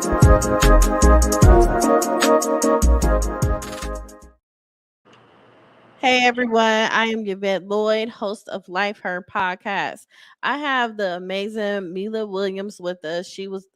Hey everyone, I am Yvette Lloyd, host of Life Her podcast. I have the amazing Meelah Williams with us. She was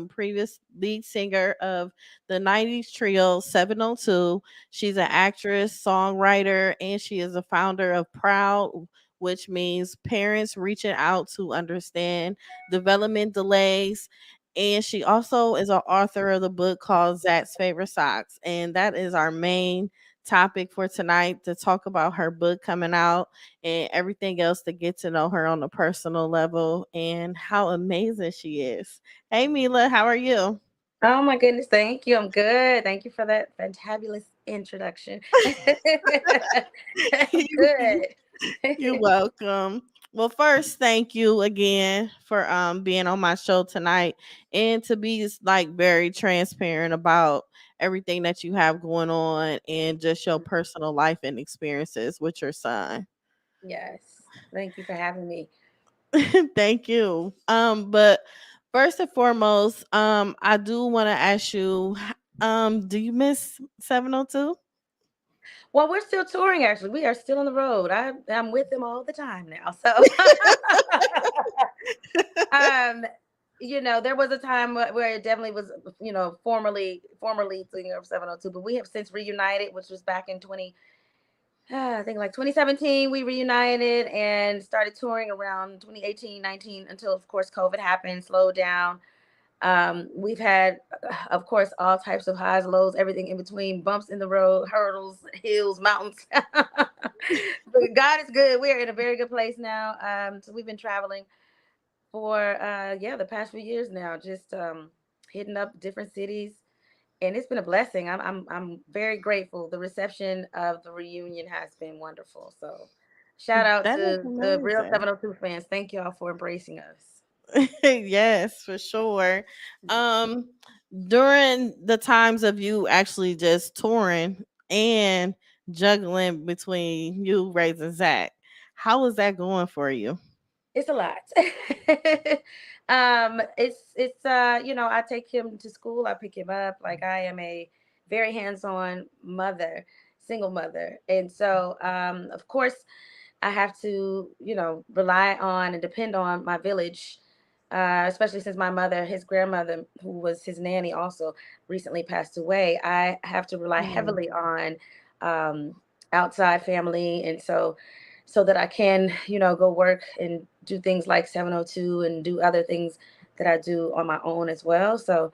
previous lead singer of the 90s trio 702. She's an actress, songwriter, and she is a founder of P.R.O.U.D, which means Parents Reaching Out to Understand Development Delays. And she also is an author of the book called Zach's Favorite Socks. And that is our main topic for tonight, to talk about her book coming out and everything else, to get to know her on a personal level and how amazing she is. Hey Meelah, how are you? Oh my goodness, thank you. I'm good. Thank you for that fantabulous introduction. I'm You- good. You're welcome. Well, first, thank you again for being on my show tonight, and to be like very transparent about everything that you have going on and just your personal life and experiences with your son. Yes. Thank you for having me. Thank you. But first and foremost, I do want to ask you, do you miss 702? Well, we're still touring actually. We are still on the road. I'm with them all the time now. So um there was a time where it definitely was, formerly singer of 702, but we have since reunited, which was back in 20 I think like 2017. We reunited and started touring around 2018, 19, until of course COVID happened, slowed down. We've had, of course, all types of highs, lows, everything in between, bumps in the road, hurdles, hills, mountains. But God is good. We're in a very good place now. So we've been traveling for the past few years now, just hitting up different cities, and it's been a blessing. I'm very grateful. The reception of the reunion has been wonderful. So shout out That is to the real amazing. 702 fans. Thank y'all for embracing us. Yes, for sure. Um, During the times of you actually just touring and juggling between you raising Zach, how was that going for you? It's a lot. I take him to school, I pick him up. Like, I am a very hands-on mother, single mother. And so of course I have to, rely on and depend on my village, especially since my mother, his grandmother, who was his nanny, also recently passed away. I have to rely Mm. heavily on um, outside family, and so that I can, go work and do things like 702 and do other things that I do on my own as well. So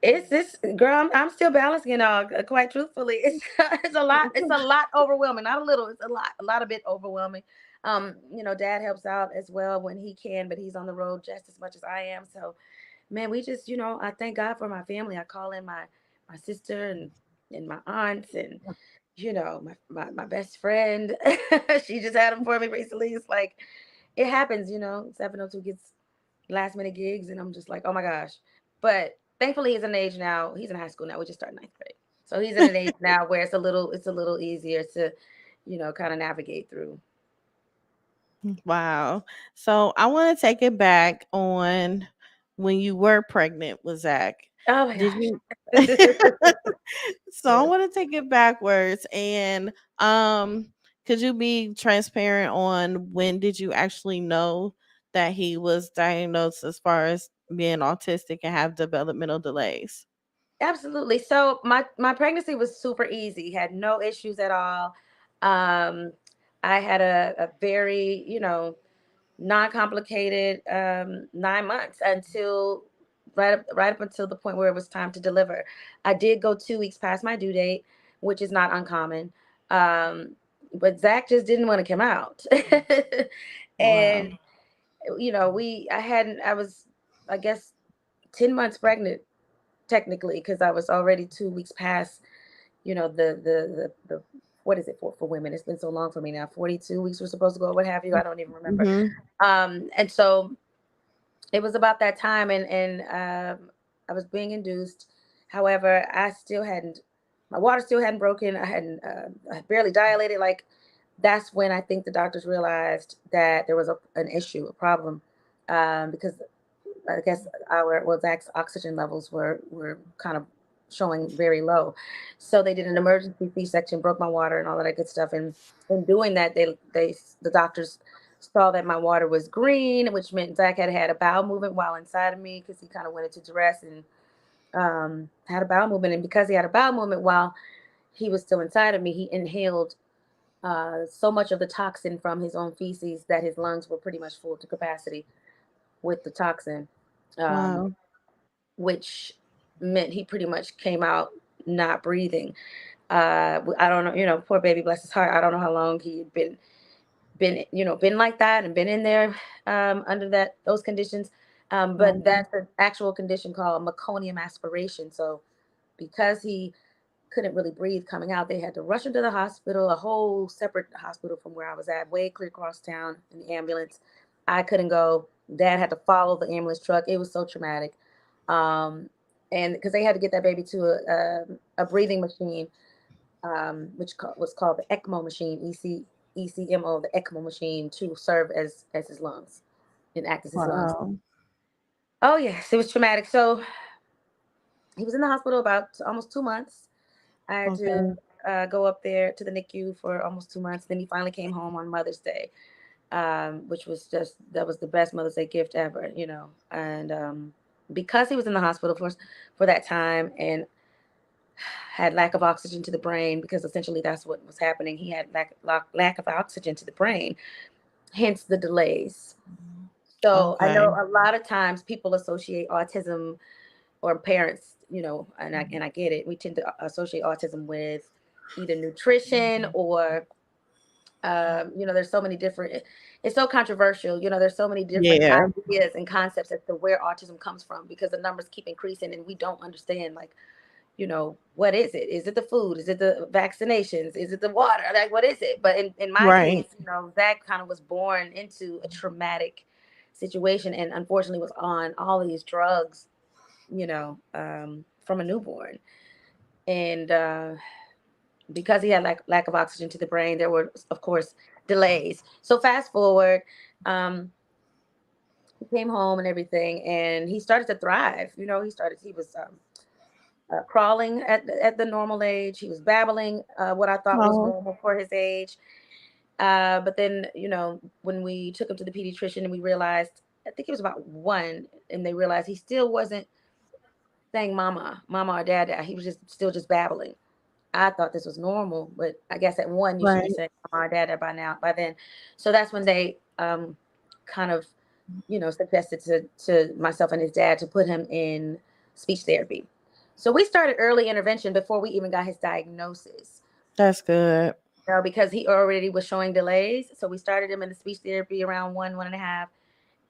it's this girl. I'm still balancing it all. Quite truthfully, it's it's a lot. It's a lot overwhelming. Not a little. It's a bit overwhelming. Dad helps out as well when he can, but he's on the road just as much as I am. So, man, we just, I thank God for my family. I call in my sister and my aunts and my best friend. She just had them for me recently. It's like it happens. 702 gets last minute gigs, and I'm just like, oh my gosh. But thankfully, he's in an age now. He's in high school now. We just started ninth grade, so he's in an age now where it's a little easier to, kind of navigate through. Wow. So I want to take it back on when you were pregnant with Zach. Oh my Did gosh. you? So I want to take it backwards, and could you be transparent on when did you actually know that he was diagnosed as far as being autistic and have developmental delays? Absolutely. So my pregnancy was super easy. Had no issues at all. Um, I had a very, non-complicated 9 months until right up until the point where it was time to deliver. I did go 2 weeks past my due date, which is not uncommon. Um, but Zach just didn't want to come out. Wow. And I was, I guess, 10 months pregnant technically, because I was already 2 weeks past, the what is it for women? It's been so long for me now. 42 weeks we're supposed to go, what have you. I don't even remember. Hmm. And so it was about that time, and I was being induced. However, my water still hadn't broken. I barely dilated. Like, that's when I think the doctors realized that there was an issue, a problem, because I guess our well Zach's oxygen levels were kind of showing very low. So they did an emergency C-section, broke my water and all of that good stuff. And in doing that, the doctors saw that my water was green, which meant Zach had had a bowel movement while inside of me because he kind of went into duress and had a bowel movement. And because he had a bowel movement while he was still inside of me, he inhaled so much of the toxin from his own feces that his lungs were pretty much full to capacity with the toxin, um, Wow. which meant he pretty much came out not breathing. I don't know, poor baby, bless his heart. I don't know how long he had been like that and been in there under those conditions. But Wow. that's an actual condition called meconium aspiration. So because he couldn't really breathe coming out, they had to rush him to the hospital, a whole separate hospital from where I was at, way clear across town in the ambulance. I couldn't go. Dad had to follow the ambulance truck. It was so traumatic. Um, and because they had to get that baby to a breathing machine, which was called the ECMO machine, ECMO, the ECMO machine, to serve as his lungs and act as his lungs. Wow. Oh yes, it was traumatic. So he was in the hospital about almost 2 months. I had to Okay. go up there to the NICU for almost 2 months. Then he finally came home on Mother's Day, which was that was the best Mother's Day gift ever, And because he was in the hospital for that time and had lack of oxygen to the brain, because essentially that's what was happening. He had lack of oxygen to the brain, hence the delays. So I know Okay. a lot of times people associate autism, or parents, and I get it. We tend to associate autism with either nutrition or, there's so many different. It's so controversial. There's so many different Yeah. ideas and concepts as to where autism comes from because the numbers keep increasing and we don't understand like, what is it? Is it the food? Is it the vaccinations? Is it the water? Like, what is it? But in my Right. case, Zach kind of was born into a traumatic situation and unfortunately was on all of these drugs, from a newborn. And because he had lack of oxygen to the brain, there were, of course, delays. So fast forward, um, he came home and everything, and he started to thrive. He was crawling at the normal age. He was babbling, what I thought was Oh, normal for his age. But then, when we took him to the pediatrician and we realized, I think he was about 1, and they realized he still wasn't saying mama, mama or dad. He was just babbling. I thought this was normal, but I guess at 1 you should be right. saying mama or dad by then. So that's when they kind of, suggested to myself and his dad to put him in speech therapy. So we started early intervention before we even got his diagnosis. That's good. Because he already was showing delays. So we started him in the speech therapy around 1.5,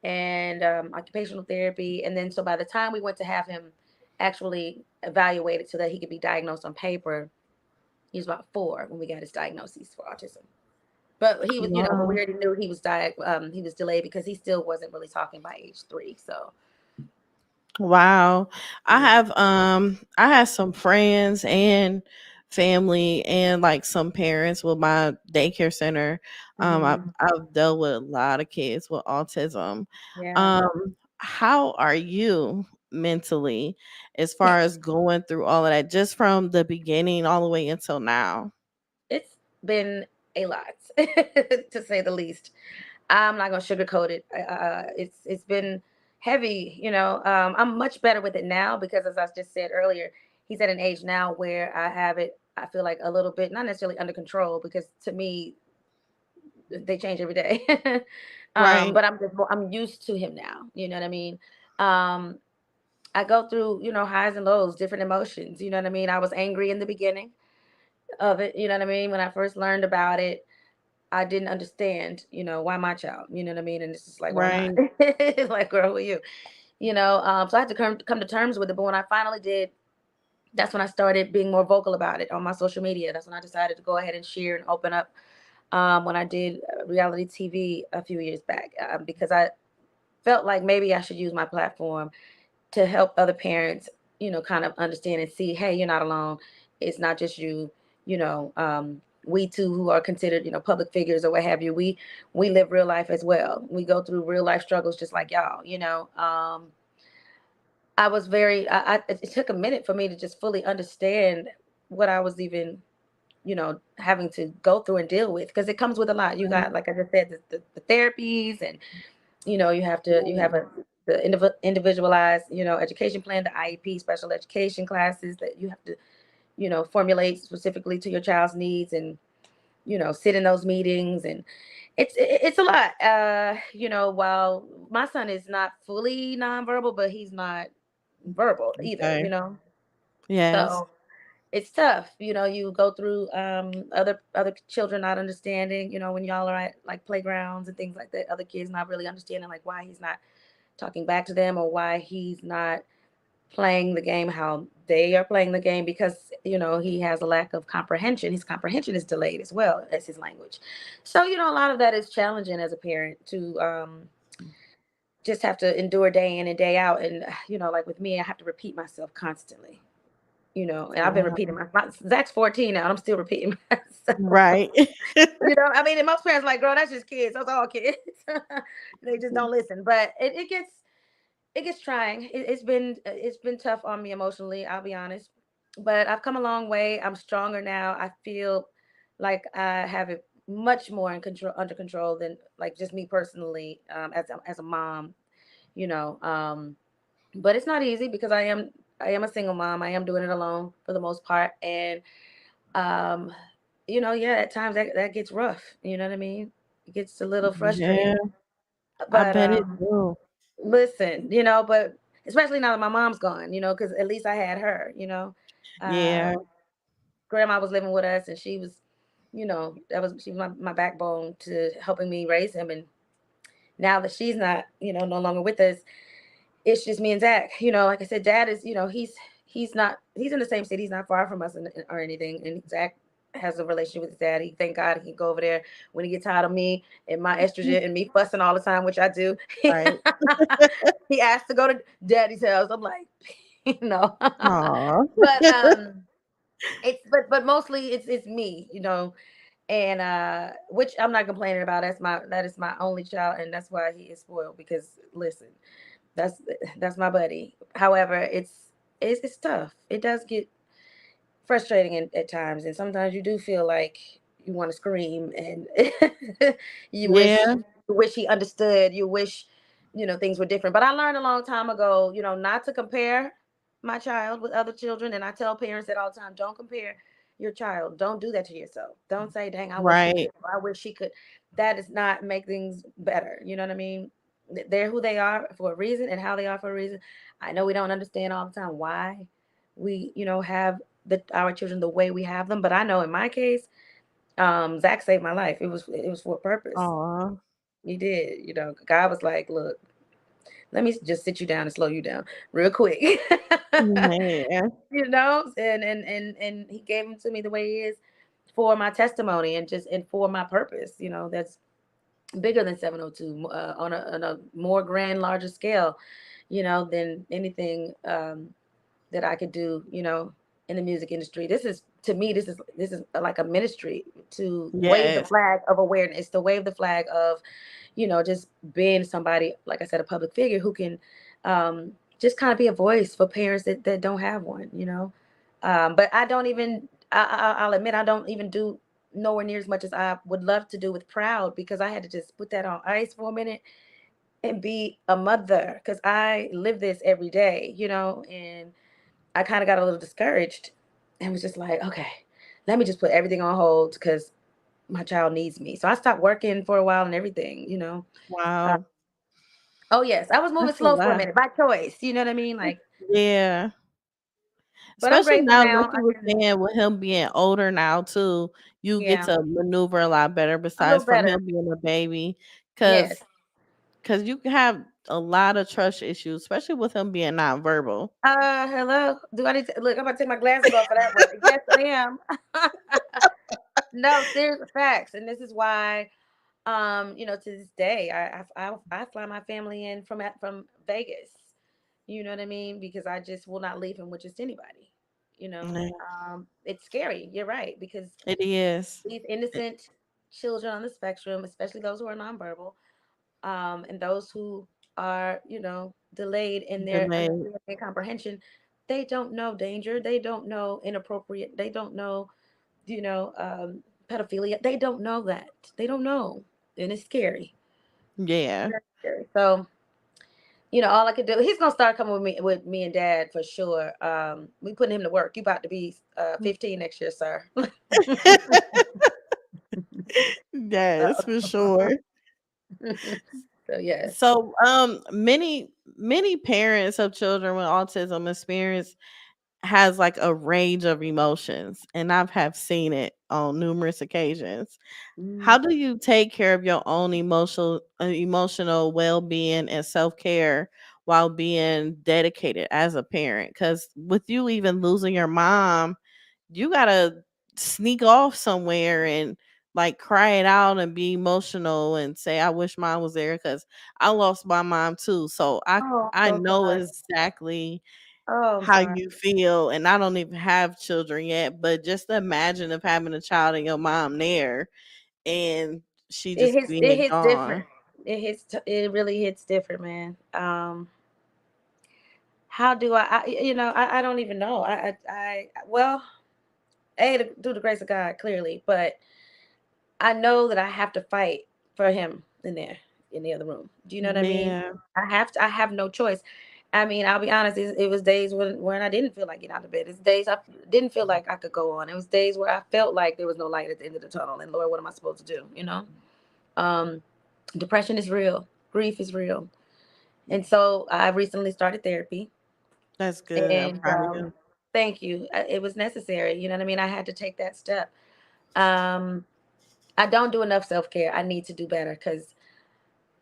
and occupational therapy. And then, so by the time we went to have him actually evaluated so that he could be diagnosed on paper, he was about 4 when we got his diagnosis for autism. But he was, but we Wow. already knew he was delayed because he still wasn't really talking by age 3. So Wow. yeah. I had some friends and family and like some parents with my daycare center. Hmm. I've dealt with a lot of kids with autism. Yeah. How are you mentally as far as going through all of that just from the beginning all the way until now? It's been a lot, to say the least. I'm not gonna sugarcoat it. It's been heavy. I'm much better with it now because, as I just said earlier, he's at an age now where I have it. I feel like a little bit, not necessarily under control, because to me they change every day. Right. But I'm used to him now. You know what I mean? Um, I go through highs and lows, different emotions. You know what I mean? I was angry in the beginning of it. You know what I mean? When I first learned about it, I didn't understand, why my child, you know what I mean? And it's just like, why not? Right. It's like, girl, who are you? So I had to come to terms with it. But when I finally did, that's when I started being more vocal about it on my social media. That's when I decided to go ahead and share and open up, when I did reality TV a few years back, because I felt like maybe I should use my platform to help other parents, kind of understand and see, hey, you're not alone. It's not just you, we too, who are considered, public figures or what have you, we live real life as well. We go through real life struggles just like y'all. I was very, it took a minute for me to just fully understand what I was even, having to go through and deal with, because it comes with a lot. You Mhm. got, like I just said, the therapies, and you Yeah. have the individualized, education plan, the IEP, special education classes that you have to, formulate specifically to your child's needs, and sit in those meetings, and it's a lot. While my son is not fully nonverbal, but he's not verbal either, Okay. Yes. so it's tough. You go through other children not understanding, when y'all are at like playgrounds and things like that, other kids not really understanding like why he's not talking back to them, or why he's not playing the game how they are playing the game, because he has a lack of comprehension. His comprehension is delayed as well as his language. So a lot of that is challenging as a parent to just have to endure day in and day out. And like with me, I have to repeat myself constantly. And I've been Wow. repeating my Zach's 14 now, and I'm still repeating myself. Right. I mean, and most parents like, girl, that's just kids. Those are all kids. They just don't listen. But it gets trying. It's been tough on me emotionally, I'll be honest. But I've come a long way. I'm stronger now. I feel like I have it much more in control, under control, than like just me personally, as a mom. You know, but it's not easy, because I am a single mom. I am doing it alone for the most part, and um, yeah, at times that gets rough. You know what I mean? It gets a little Yeah. frustrating. I But bet it do. listen, but especially now that my mom's gone, because at least I had her. Yeah. Um, Grandma was living with us, and she was, she was my backbone to helping me raise him. And now that she's not, no longer with us, it's just me and Zach. Like I said, Dad is, he's in the same city. He's not far from us, or anything. And Zach has a relationship with his dad. Thank God he can go over there when he gets tired of me and my estrogen and me fussing all the time, which I do. Right. He asked to go to Daddy's house. I'm like, no. Aw. But but mostly it's me, and which I'm not complaining about. That is my only child, and that's why he is spoiled, because listen, that's that's my buddy. However, it's tough. It does get frustrating at times, and sometimes you do feel like you want to scream, and you wish Yeah. you wish he understood. You wish things were different. But I learned a long time ago, not to compare my child with other children. And I tell parents that all the time: don't compare your child. Don't do that to yourself. Don't say, "Dang, I wish he Right. could. Or I wish she could." That does not make things better. You know what I mean? They're who they are for a reason, and how they are for a reason. I know we don't understand all the time why we, have our children the way we have them, but I know in my case, Zach saved my life. It was for a purpose. Aw. He did. God was like, "Look, let me just sit you down and slow you down real quick." Man. And he gave him to me the way he is, for my testimony, and for my purpose. That's bigger than 702, on a more grand, larger scale, than anything that I could do, in the music industry. This is, to me, this is like a ministry, to wave the Yes. flag of awareness, to wave the flag of, just being somebody, like I said, a public figure who can, just kind of be a voice for parents that don't have one. But I don't even, I'll admit, I don't even do nowhere near as much as I would love to do with Proud, because I had to just put that on ice for a minute and be a mother, because I live this every day, and I kind of got a little discouraged, and was just like, okay, let me just put everything on hold, because my child needs me. So I stopped working for a while and everything. Uh, Wow. oh yes, I was moving That's a slow for a lot. minute by choice. You know what I mean? Like, Yeah. but I'm Especially grateful now, like now. you I were can, saying, with him being older now too, you get yeah, to maneuver a lot better, a little besides from better. him being a baby, Yes. because you can have a lot of trust issues, especially with him being nonverbal. Hello. Do I need to look? I'm gonna take my glasses off for that one. Yes, ma'am. No, serious facts, and this is why, to this day, I fly my family in from Vegas. You know what I mean? Because I just will not leave him with just anybody. Yeah, It's scary. You're right, because it is. these It- innocent children on the spectrum, especially those who are nonverbal, and those who are, delayed in their Delayed. understanding and comprehension. They don't know danger. They don't know inappropriate. They don't know, pedophilia. They don't know that. They don't know, and it's scary. Yeah. Very scary. So, all I could do. He's gonna start coming with me and Dad for sure. We putting him to work. You about to be 15 next year, sir. Yes, for sure. So yes. So, many parents of children with autism experience has like a range of emotions, and I've have seen it on numerous occasions. How Mm. do you take care of your own emotional well-being and self-care while being dedicated as a parent? Because with you even losing your mom, you gotta sneak off somewhere and like cry it out and be emotional and say, I wish mom was there, because I lost my mom too. So i Oh, I'm i so know sorry. exactly Oh, I'm how sorry. you feel, and I don't even have children yet, but just imagine of having a child and your mom there and she It just hits. It being hits different. gone. It really hits different, man. How do I don't even know. Well, through the grace of God, clearly, but I know that I have to fight for him in there, in the other room. Do you know what I mean? Yeah, I have no choice. I mean, I'll be honest. It was days when I didn't feel like getting out of bed. It's days I didn't feel like I could go on. It was days where I felt like there was no light at the end of the tunnel. And Lord, what am I supposed to do? Um, depression is real. Grief is real. And so I recently started therapy. that's good. I'm And proud of you. thank you. It was necessary. You know what I mean? I had to take that step. Um, I don't do enough self care. I need to do better because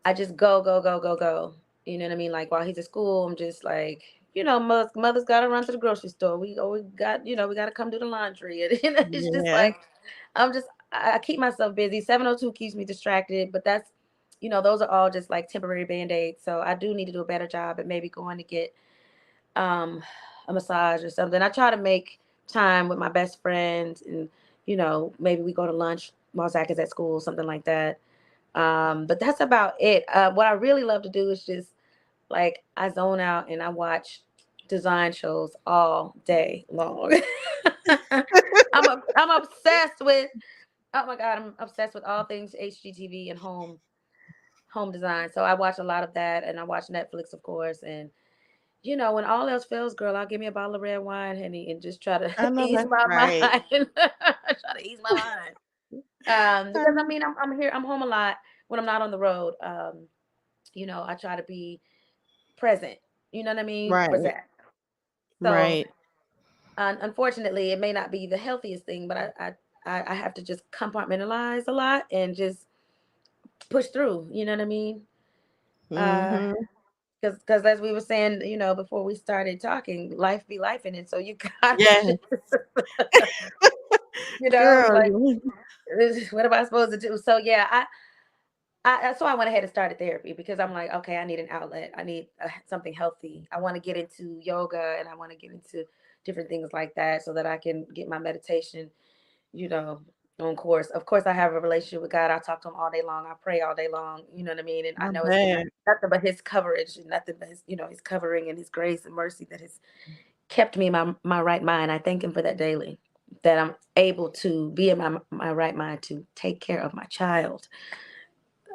I just go, go, go, go, go. You know what I mean? Like while he's at school, I'm just like, mother's got to run to the grocery store. We got to come do the laundry. And it's just Yeah, like, I keep myself busy. 702 keeps me distracted, but those are all just like temporary band aids. So I do need to do a better job at maybe going to get um, a massage or something. I try to make time with my best friends, and maybe we go to lunch while Zach is at school, something like that. But that's about it. What I really love to do is just like I zone out and I watch design shows all day long. I'm obsessed with. Oh my God, I'm obsessed with all things HGTV and home design. So I watch a lot of that, and I watch Netflix, of course, and when all else fails, girl, I'll give me a bottle of red wine, honey, and just try to I know ease that's my mind. right. Try to ease my mind. Because I Um, mean, I'm here, I'm home a lot when I'm not on the road. I try to be present. You know what I mean? For right, Zach. So, right. unfortunately, it may not be the healthiest thing, but I have to just compartmentalize a lot and just push through. You know what I mean? Uh, Mm-hmm. because as we were saying, before we started talking, life be life in it. So you gotta Yeah, just, girl. like, what am I supposed to do? So yeah, that's why I went ahead and started therapy, because I'm like, okay, I need an outlet. I need something healthy. I want to get into yoga, and I want to get into different things like that so that I can get my meditation, you know, on course. Of course, I have a relationship with God. I talk to him all day long. I pray all day long. You know what I mean? And I I know it's bet. nothing but his coverage and nothing but his covering and his grace and mercy that has kept me in my right mind. I thank him for that daily, that I'm able to be in my right mind to take care of my child.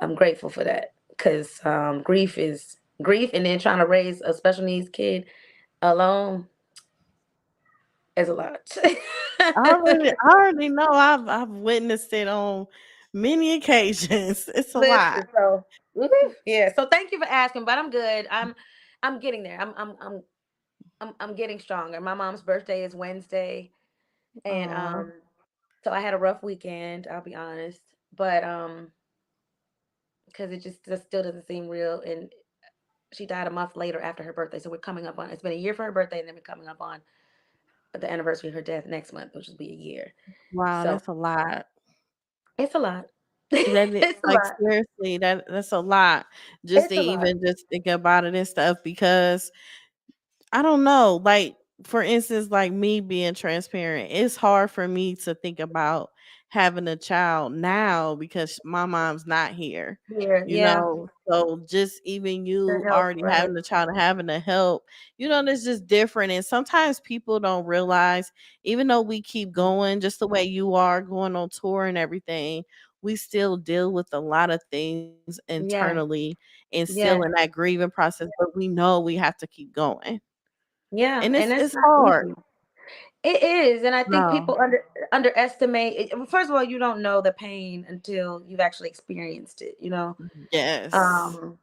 I'm grateful for that, because grief, and then trying to raise a special needs kid alone is a lot. I already know. I've witnessed it on many occasions. It's a lot. Listen, so woo, yeah. So thank you for asking, but I'm good. I'm getting there. I'm getting stronger. My mom's birthday is Wednesday, and Oh, so I had a rough weekend. I'll be honest, but because it just still doesn't seem real. And she died a month later after her birthday, so we're coming up on. It's been a year for her birthday, and then we're coming up on the anniversary of her death next month, which will be a year. wow, So that's a lot. it's a lot. That It's a like lot. seriously, that's a lot. Just to It's a lot. even just think about it and stuff, because I don't know, like for instance, like me being transparent, it's hard for me to think about having a child now because my mom's not here. Here, yeah, So just even the you help, already right? having a child and having the help, it's just different. And sometimes people don't realize, even though we keep going just the way you are going on tour and everything, we still deal with a lot of things Yeah, internally and still in yeah, that grieving process, but we know we have to keep going. yeah, And and that's it's not hard. easy. It is, and I think No. people underestimate it. Well, first of all, you don't know the pain until you've actually experienced it, you know? Yes. Um,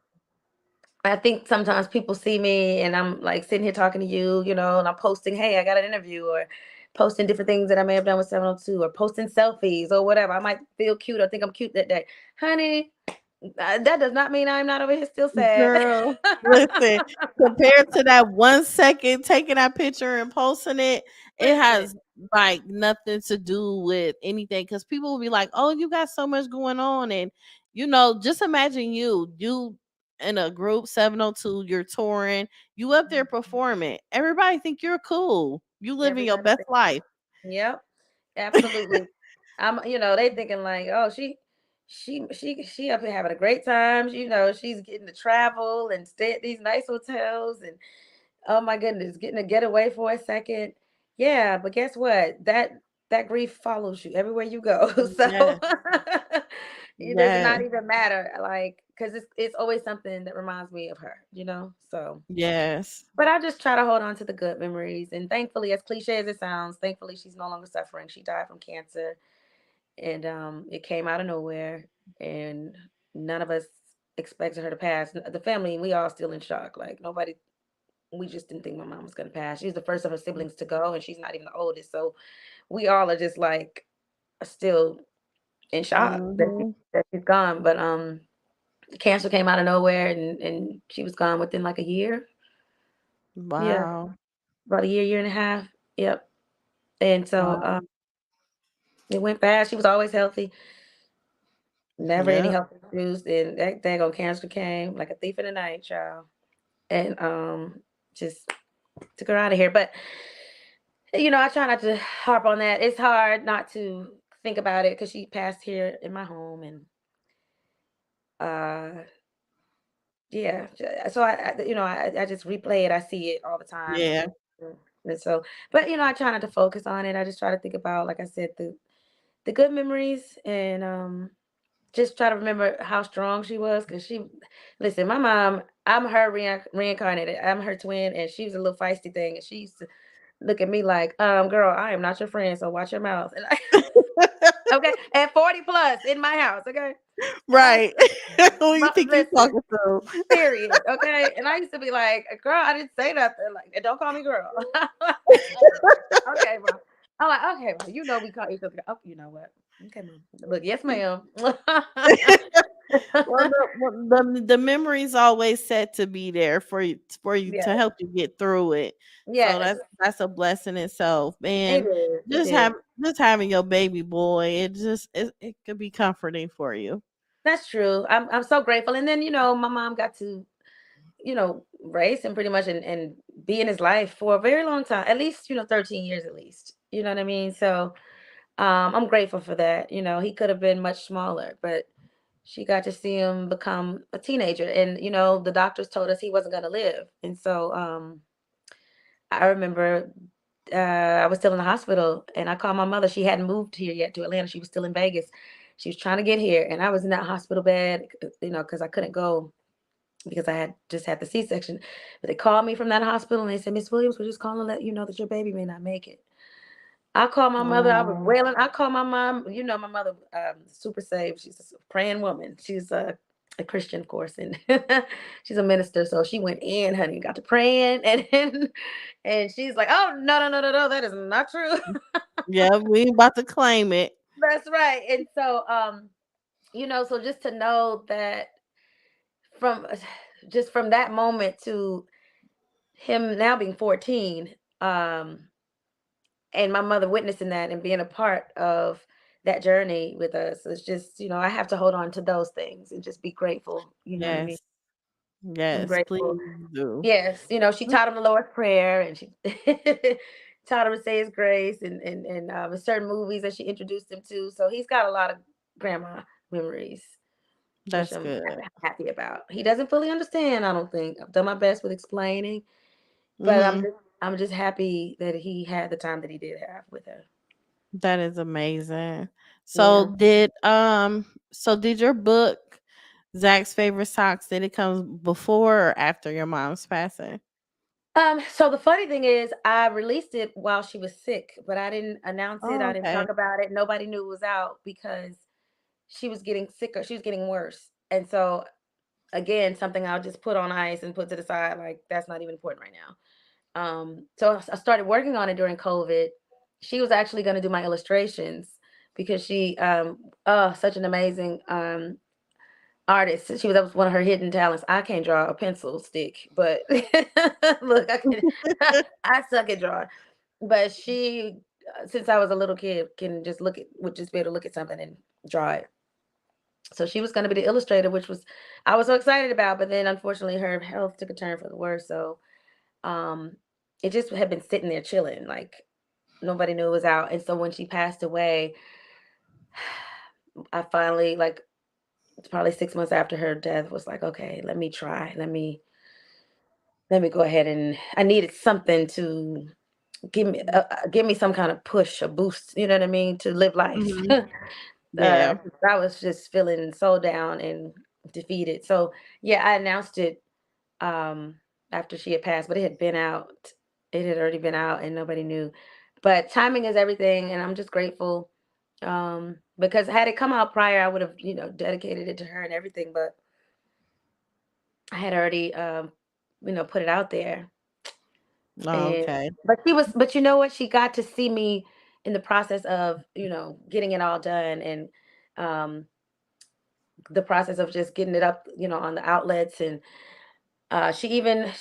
I think sometimes people see me and I'm like sitting here talking to you, you know, and I'm posting, hey, I got an interview, or posting different things that I may have done with 702, or posting selfies or whatever. I might feel cute or think I'm cute that day. Honey, that does not mean I'm not over here still sad. Girl, listen, compared to that 1 second taking that picture and posting it, it Listen, has like nothing to do with anything. Because people will be like, "Oh, you got so much going on," and just imagine you in a group 702, you're touring, you up there performing. Everybody think you're cool. You living your everybody best said, life. yep, absolutely. They thinking like, oh, she up here having a great time. She's getting to travel and stay at these nice hotels, and oh my goodness, getting to get away for a second. Yeah, but guess what? That grief follows you everywhere you go. So Yes, it does not yes, even matter, like, because it's always something that reminds me of her. So. yes, But I just try to hold on to the good memories, and thankfully, as cliche as it sounds, thankfully she's no longer suffering. She died from cancer, and it came out of nowhere, and none of us expected her to pass. The family, we all still in shock. Like, nobody, we just didn't think my mom was gonna pass. She's the first of her siblings to go, and she's not even the oldest. So we all are just like still in shock hmm, that she's gone. But cancer came out of nowhere, and she was gone within like a year. Yeah, wow, about a year and a half. Yep. And so wow, it went fast. She was always healthy, never any yep. health issues. And that daggone cancer came like a thief in the night, child. And just took her out of here. But I try not to harp on that. It's hard not to think about it because she passed here in my home, and uh yeah. So I just replay it. I see it all the time. Yeah. And so, but I try not to focus on it. I just try to think about, like I said, the good memories, and just try to remember how strong she was, because listen, my mom, I'm her reincarnated. I'm her twin, and she was a little feisty thing, and she used to look at me like, girl, I am not your friend, so watch your mouth. And okay, and 40 plus in my house, okay, and I used Right. to Who you think you listen, talking to? period, okay, and I used to be like, girl, I didn't say nothing, like, don't call me girl. Okay, mom. I'm like, okay, well, we call each other. Oh, you know what? Okay, mom. Look, yes, ma'am. The memories always set to be there for you to Yes, help you get through it. So yes, that's a blessing itself. it And is. It just is. have just having your baby boy, it could be comforting for you. That's true. I'm so grateful. And then my mom got to raise him pretty much, and be in his life for a very long time, at least 13 years at least. You know what I mean? So I'm grateful for that. He could have been much smaller, but she got to see him become a teenager, and the doctors told us he wasn't going to live. And so I remember I was still in the hospital, and I called my mother. She hadn't moved here yet to Atlanta. She was still in Vegas. She was trying to get here, and I was in that hospital bed, because I couldn't go because I had just had the C-section. But they called me from that hospital, and they said, Miss Williams, we're just calling to let you know that your baby may not make it. I called my mother. I was Oh, wailing. I called my mom. My mother, super saved. She's a praying woman. She's a Christian, of course, and she's a minister. So she went in, honey, got to praying, and she's like, "Oh, no, no, no, no, no, that is not true." yeah, we ain't about to claim it. That's right. And so, so just to know that from just from that moment to him now being 14, and my mother witnessing that and being a part of that journey with us, it's just, I have to hold on to those things and just be grateful. You know what I mean? Yes. I'm Yes, grateful. please do. Yes, she taught him the Lord's Prayer, and she taught him to say his grace, and certain movies that she introduced him to. So he's got a lot of grandma memories, which That's I'm good. happy about. He doesn't fully understand, I don't think. I've done my best with explaining, but Mhm. I'm just happy that he had the time that he did have with her. That is amazing. Yeah. So did your book Zach's Favorite Socks, did it come before or after your mom's passing? So the funny thing is I released it while she was sick, but I didn't announce it. Oh, I didn't okay. talk about it. Nobody knew it was out because she was getting sicker. She was getting worse. And so again, something I'll just put on ice and put to the side, like that's not even important right now. So I started working on it during COVID. She was actually going to do my illustrations because she such an amazing artist. That was one of her hidden talents. I can't draw a pencil stick, but look, I can I suck at drawing. But she since I was a little kid can just would just be able to look at something and draw it. So she was going to be the illustrator, which was I was so excited about, but then unfortunately her health took a turn for the worse. So um it just had been sitting there chilling, like nobody knew it was out. And so when she passed away, I finally, like, probably 6 months after her death, was like, okay, let me try. Let me go ahead, and I needed something to give me some kind of push, a boost. You know what I mean? To live life. Mhm. Yeah. 'Cause I was just feeling so down and defeated. So yeah, I announced it um after she had passed, but it had been out. It had already been out and nobody knew. But timing is everything, and I'm just grateful. Because had it come out prior, I would have, dedicated it to her and everything, but I had already put it out there. Oh, And okay. but you know what? She got to see me in the process of, getting it all done, and um the process of just getting it up, on the outlets. And she even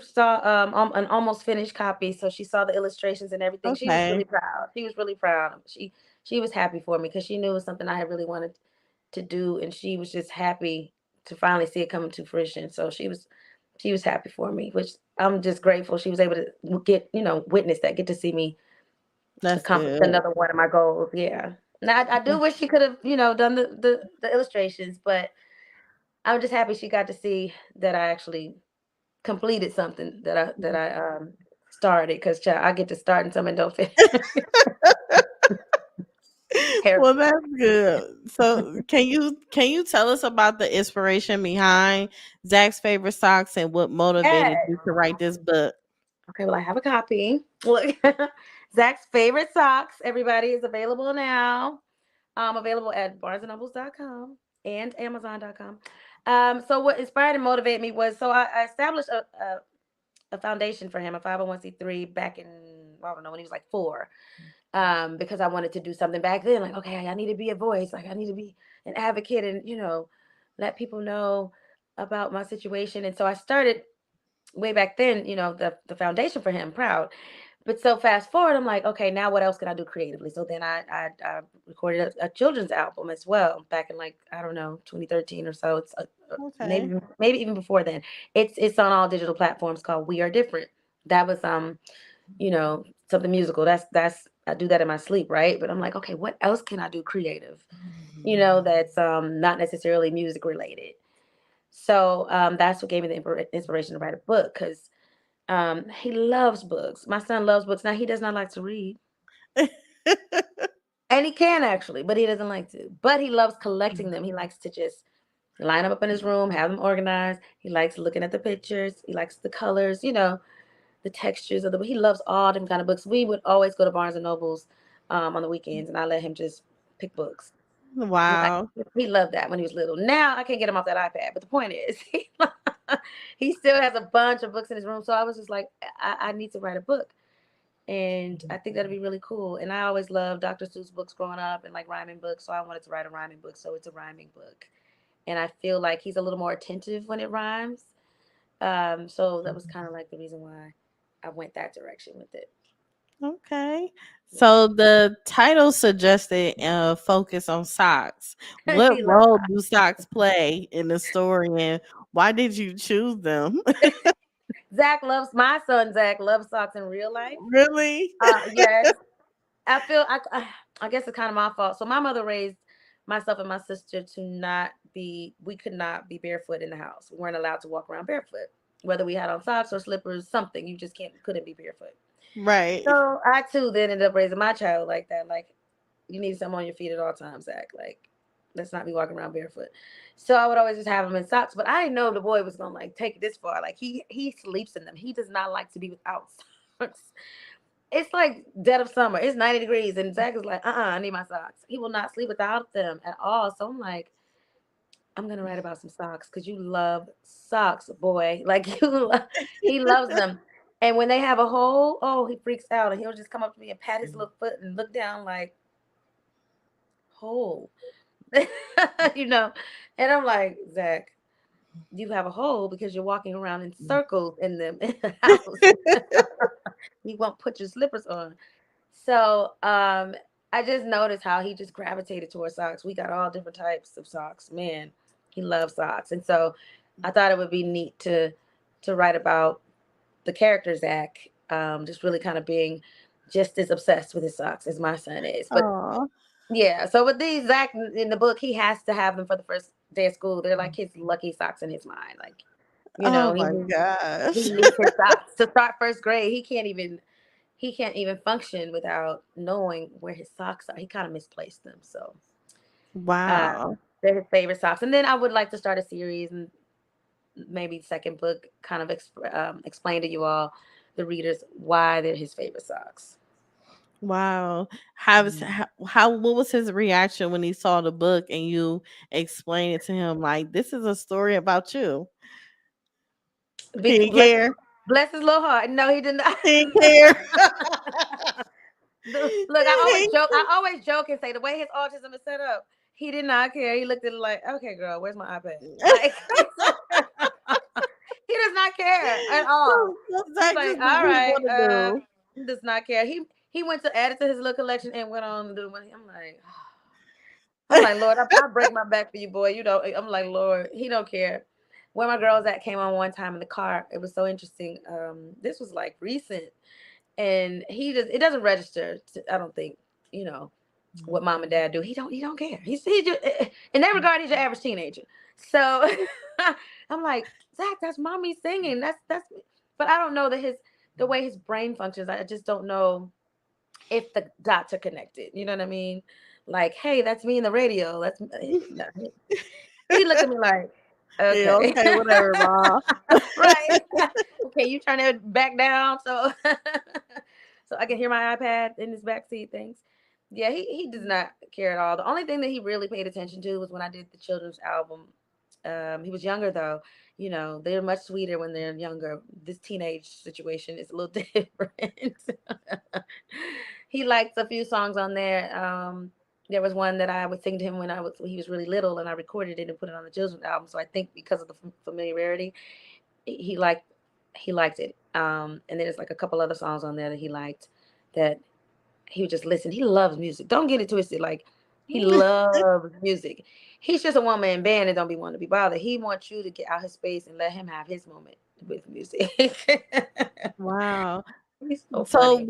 saw an almost finished copy, so she saw the illustrations and everything. She was Okay. really proud. She was really proud. She was happy for me because she knew it was something I had really wanted to do, and she was just happy to finally see it coming to fruition. So she was happy for me, which I'm just grateful she was able to get, witness that, get to see me That's accomplish good. another one of my goals. Yeah. Now I do wish she could have, done the illustrations, but I'm just happy she got to see that I actually completed something that I started, because I get to start and something don't finish. Terrible. Well, that's good. So, can you tell us about the inspiration behind Zach's Favorite Socks and what motivated Yes. you to write this book? Okay, well, I have a copy. Look, Zach's favorite socks, everybody, is available now. Available at barnesandnobles.com and amazon.com. So what inspired and motivated me was, so I established a foundation for him, a 501c3, back in, I don't know, when he was like 4. Because I wanted to do something back then. Like, okay, I need to be a voice. Like, I need to be an advocate, and let people know about my situation. And so I started way back then, the foundation for him, Proud. But so fast forward, I'm like, okay, now what else can I do creatively? So then I recorded a children's album as well back in, like, I don't know, 2013 or so. It's Okay. maybe even before then. It's on all digital platforms, called We Are Different. That was something musical. That's I do that in my sleep, right? But I'm like, okay, what else can I do creative? That's not necessarily music related. So that's what gave me the inspiration to write a book, because he loves books. My son loves books. Now, he does not like to read, and he can actually, but he doesn't like to. But he loves collecting them. He likes to just line them up in his room, have them organized. He likes looking at the pictures. He likes the colors, the textures of the. He loves all them kind of books. We would always go to Barnes and Nobles on the weekends, and I let him just pick books. Like, Wow. he loved that when he was little. Now I can't get him off that iPad. But the point is, he still has a bunch of books in his room. So I was just like, I need to write a book, and I think that'd be really cool. And I always loved Dr. Seuss books growing up, and like rhyming books. So I wanted to write a rhyming book. So it's a rhyming book, and I feel like he's a little more attentive when it rhymes. So that was kind of like the reason why I went that direction with it. Okay. Yeah. So the title suggested focus on socks. What He loves role do socks play in the story, and why did you choose them? My son Zach loves socks in real life. Really? Yes, I guess it's kind of my fault. So my mother raised myself and my sister to not be. We could not be barefoot in the house. We weren't allowed to walk around barefoot, whether we had on socks or slippers. Something you just couldn't be barefoot. Right. So I too then ended up raising my child like that. Like you need something on your feet at all times, Zach. Like let's not be walking around barefoot. So I would always just have him in socks, but I didn't know the boy was gonna like take it this far. Like he sleeps in them. He does not like to be without socks. It's like dead of summer. It's 90 degrees, and Zach is like, I need my socks. He will not sleep without them at all. So I'm like, I'm gonna write about some socks because you love socks, boy. Like he loves them. And when they have a hole, oh, he freaks out, and he'll just come up to me and pat his little foot and look down like hole, you know. And I'm like, Zach, you have a hole because you're walking around in circles in them in the house. You won't put your slippers on. So I just noticed how he just gravitated towards socks. We got all different types of socks. Man, he loves socks. And so I thought it would be neat to write about the character Zach, just really kind of being just as obsessed with his socks as my son is. But Oh. yeah, so with these Zach in the book, he has to have them for the first day of school. They're like his lucky socks in his mind. Like, Oh he my he gosh. needs his socks to start first grade. He can't even function without knowing where his socks are. He kind of misplaced them. So Wow. they're his favorite socks. And then I would like to start a series and maybe second book kind of explain to you all, the readers, why they're his favorite socks. Wow. How what was his reaction when he saw the book and you explained it to him like this is a story about you? He didn't Bless, care. bless his little heart. No, he did not. He didn't care. Look, I always joke. I always joke and say the way his autism is set up, he did not care. He looked at it like, okay, girl, where's my iPad? Like he does not care at all. He's Zach like, just do all what he right, want to do. he does not care. He went to add it to his little collection and went on to do what I'm like, Lord, I break my back for you, boy. You know, I'm like, Lord, he don't care. Where my girls at came on one time in the car. It was so interesting. This was like recent, and it doesn't register. I don't think, you know, what mom and dad do. He don't care. He just, in that regard, he's your average teenager. So I'm like, Zach, that's mommy singing. That's, but I don't know that the way his brain functions. I just don't know if the dots are connected. You know what I mean? Like, hey, that's me in the radio. No, he looked at me like, Yeah, okay, okay, whatever, mom. right. Okay, you turn it back down so so I can hear my iPad in his backseat. Things. Yeah, he does not care at all. The only thing that he really paid attention to was when I did the children's album. He was younger though. You know, they're much sweeter when they're younger. This teenage situation is a little different. He likes a few songs on there. There was one that I would sing to him when he was really little, and I recorded it and put it on the children's album. So I think because of the familiarity, he liked he liked it. And there's like a couple other songs on there that he liked, that he would just listen. He loves music. Don't get it twisted. Like he loves music. He's just a one man band and don't be wanting to be bothered. He wants you to get out his space and let him have his moment with music. Wow. He's so So funny.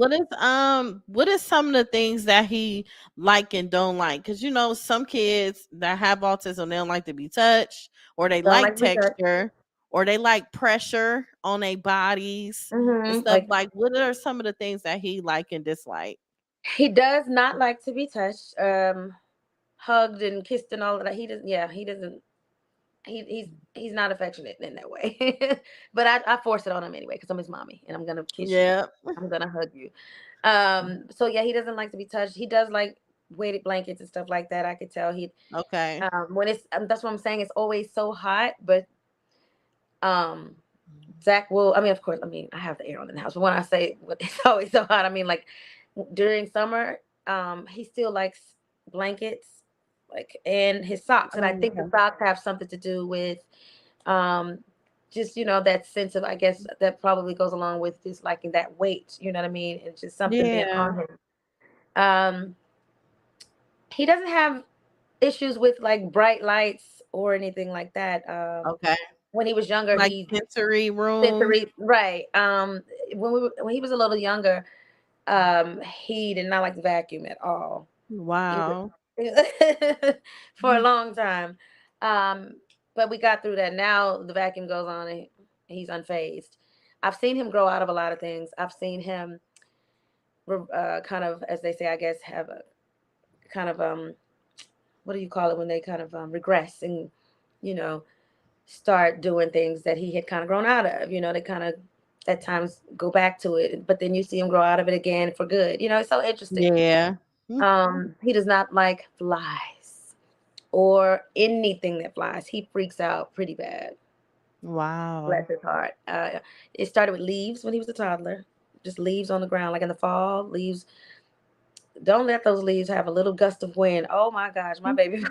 what is some of the things that he like and don't like? Because you know some kids that have autism they don't like to be touched, or they Don't like like to be touched. texture, or they like pressure on their bodies and stuff. Like Like what are some of the things that he like and dislike? he does not like to be touched, hugged and kissed and all of that. He doesn't. Yeah, he doesn't. He's not affectionate in that way. But I force it on him anyway because I'm his mommy and I'm gonna kiss you. Yeah. I'm gonna hug you. So yeah, he doesn't like to be touched. He does like weighted blankets and stuff like that. I could tell he Okay. when it's that's what I'm saying. It's always so hot, but um Zach will. I mean, of course. I mean, I have the air on in the house, but when I say it's always so hot, I mean like during summer, he still likes blankets, like and his socks, and I think the Okay. socks have something to do with um, just that sense of, I guess that probably goes along with just liking that weight. You know what I mean? It's just something being Yeah. on him. Um, he doesn't have issues with like bright lights or anything like that. Okay. when he was younger, Like he sensory rooms? sensory, right. When he was a little younger, he did not like to vacuum at all. He was Wow. for a long time. Um, but we got through that. Now the vacuum goes on and he's unfazed. I've seen him grow out of a lot of things. I've seen him kind of, as they say, I guess, have a kind of what do you call it when they kind of regress and you know start doing things that he had kind of grown out of. They kind of at times go back to it, but then you see him grow out of it again for good. It's so interesting. Yeah. Mm. He does not like flies or anything that flies. He freaks out pretty bad. Bless Wow. his heart. It started with leaves when he was a toddler. Just leaves on the ground, like in the fall. Leaves. Don't let those leaves have a little gust of wind. Oh my gosh, my baby.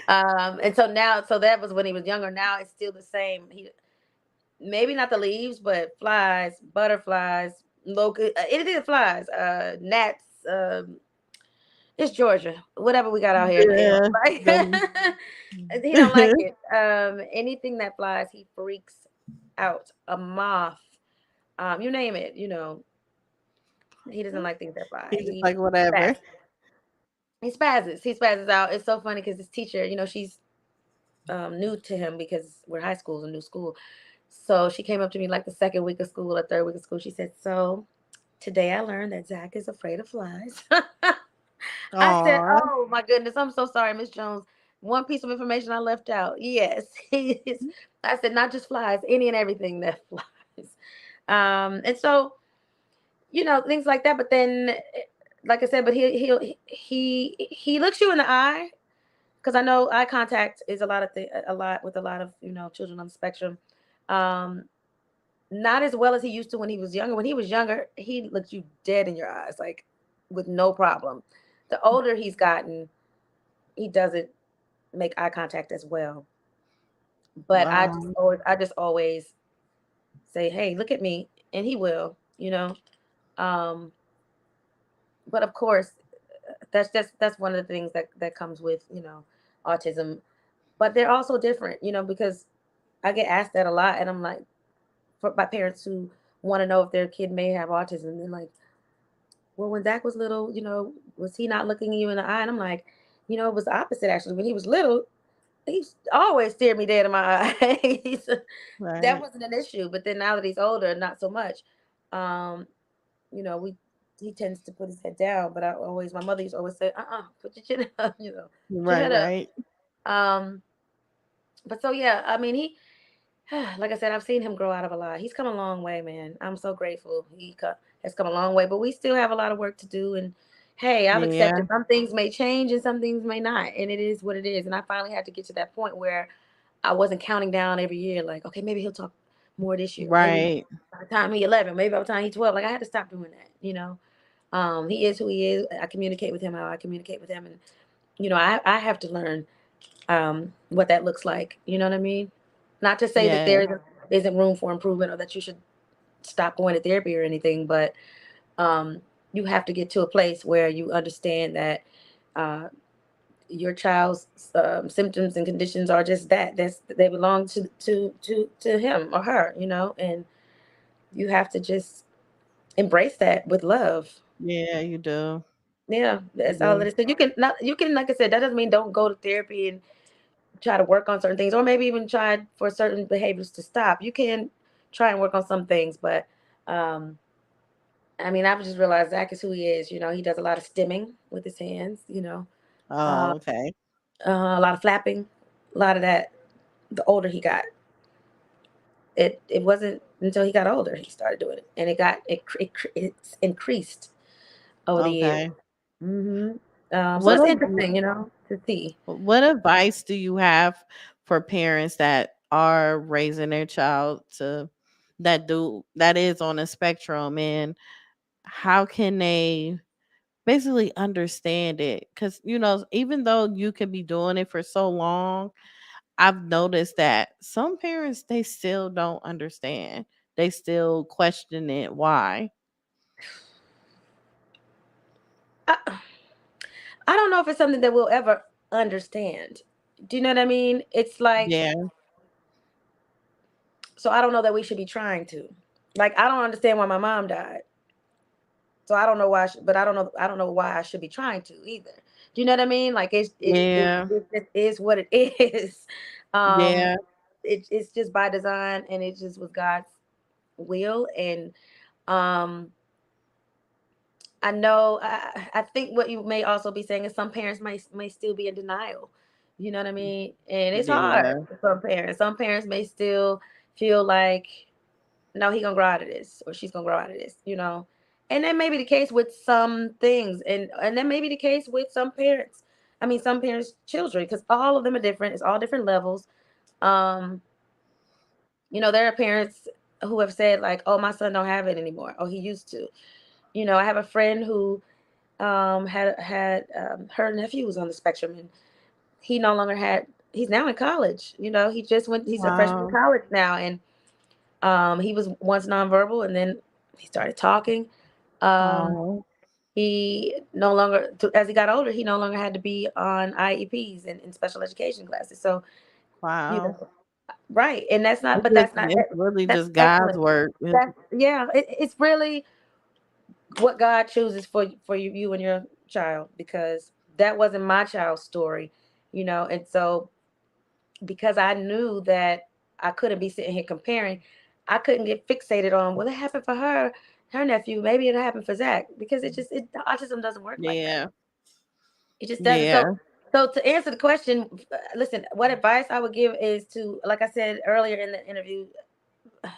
And so now, so that was when he was younger. Now it's still the same. He maybe not the leaves, but flies, butterflies, locust, anything that flies, gnats. It's Georgia, whatever we got out here. Yeah. Like Them. he don't like it. Anything that flies, he freaks out. A moth, you name it. He doesn't like things that fly. He's just like, whatever. Spazzes. He spazzes. He spazzes out. It's so funny because his teacher, she's new to him because we're high school, a new school. So she came up to me like the second week of school or third week of school. She said, "So today I learned that Zach is afraid of flies." I said, Aw. "Oh my goodness, I'm so sorry, Miss Jones. One piece of information I left out. Yes, he is." I said, "Not just flies, any and everything that flies." And so things like that. But then, like I said, but he looks you in the eye because I know eye contact is a lot with a lot of children on the spectrum. Um, Not as well as he used to when he was younger. When he was younger, he looked you dead in your eyes, like with no problem. The older he's gotten, he doesn't make eye contact as well. But Wow. I just always say, "Hey, look at me," and he will. Um, but of course, that's one of the things that comes with autism. But they're also different, because I get asked that a lot, and I'm like, by parents who want to know if their kid may have autism, they're like, "Well, when Zach was little, was he not looking you in the eye?" And I'm like, it was the opposite actually. When he was little, he always stared me dead in my eyes. That Right. wasn't an issue. But then now that he's older, not so much. Um, we he tends to put his head down, but my mother used to always say, put your chin up, put your Right, head up. right. Um, but so yeah, I mean like I said, I've seen him grow out of a lot. He's come a long way, man. I'm so grateful. Has come a long way, but we still have a lot of work to do. And hey, I've Yeah. accepted some things may change and some things may not, and it is what it is. And I finally had to get to that point where I wasn't counting down every year, like, okay, maybe he'll talk more this year. Maybe Right. by the time he's 11, maybe by the time he's 12. Like I had to stop doing that. He is who he is. I communicate with him how I communicate with him, and I have to learn what that looks like. You know what I mean? Not to say that Yeah. isn't room for improvement or that you should stop going to therapy or anything, but um, you have to get to a place where you understand that uh, your child's symptoms and conditions are just that. They belong to him or her, and you have to just embrace that with love. Yeah, you do. Yeah, You that's all it do. is. So you can, like I said, that doesn't mean don't go to therapy and try to work on certain things, or maybe even try for certain behaviors to stop. You can try and work on some things, but um, I mean, I've just realized Zach is who he is. He does a lot of stimming with his hands. Oh, Uh, okay. a lot of flapping, a lot of that. The older he got, it wasn't until he got older he started doing it, and it's increased over the years. Okay. hmm So What it's ad- interesting, to see. what advice do you have for parents that are raising their child to that is on a spectrum, and how can they basically understand it? Because even though you can be doing it for so long, I've noticed that some parents, they still don't understand. They still question it. Why? I, I don't know if it's something that we'll ever. understand. Do you know what I mean? It's like, Yeah. so I don't know that we should be trying to. Like, I don't understand why my mom died. So I don't know why, but I don't know why I should be trying to either. Do you know what I mean? Like, Yeah. it is what it is. Um, Yeah. it's just by design, and it just was God's will. And um, I know, I think what you may also be saying is some parents may still be in denial. You know what I mean? And it's hard Yeah. for some parents. Some parents may still feel like, no, he gonna grow out of this, or she's gonna grow out of this, you know. And that may be the case with some things, and that may be the case with some parents. I mean, some parents' children, because all of them are different. It's all different levels. Um, there are parents who have said like, "Oh, my son don't have it anymore. Oh, he used to." I have a friend who had her nephew was on the spectrum, and he no longer had. He's now in college. He just went. He's a freshman in Wow. college now, and he was once nonverbal, and then he started talking. Um, Oh. he no longer, as he got older, he no longer had to be on IEPs and special education classes. So, you Wow. know, right, and that's not. It's But just that's not. it's really That's just God's excellent. work. That's yeah. It's really what God chooses for you and your child, because that wasn't my child's story, and so because I knew that I couldn't be sitting here comparing, I couldn't get fixated on, well, it happened for her nephew, maybe it'll happen for Zach, because autism doesn't work like that. Yeah. It just doesn't. Yeah. So to answer the question, listen, what advice I would give is to, like I said earlier in the interview,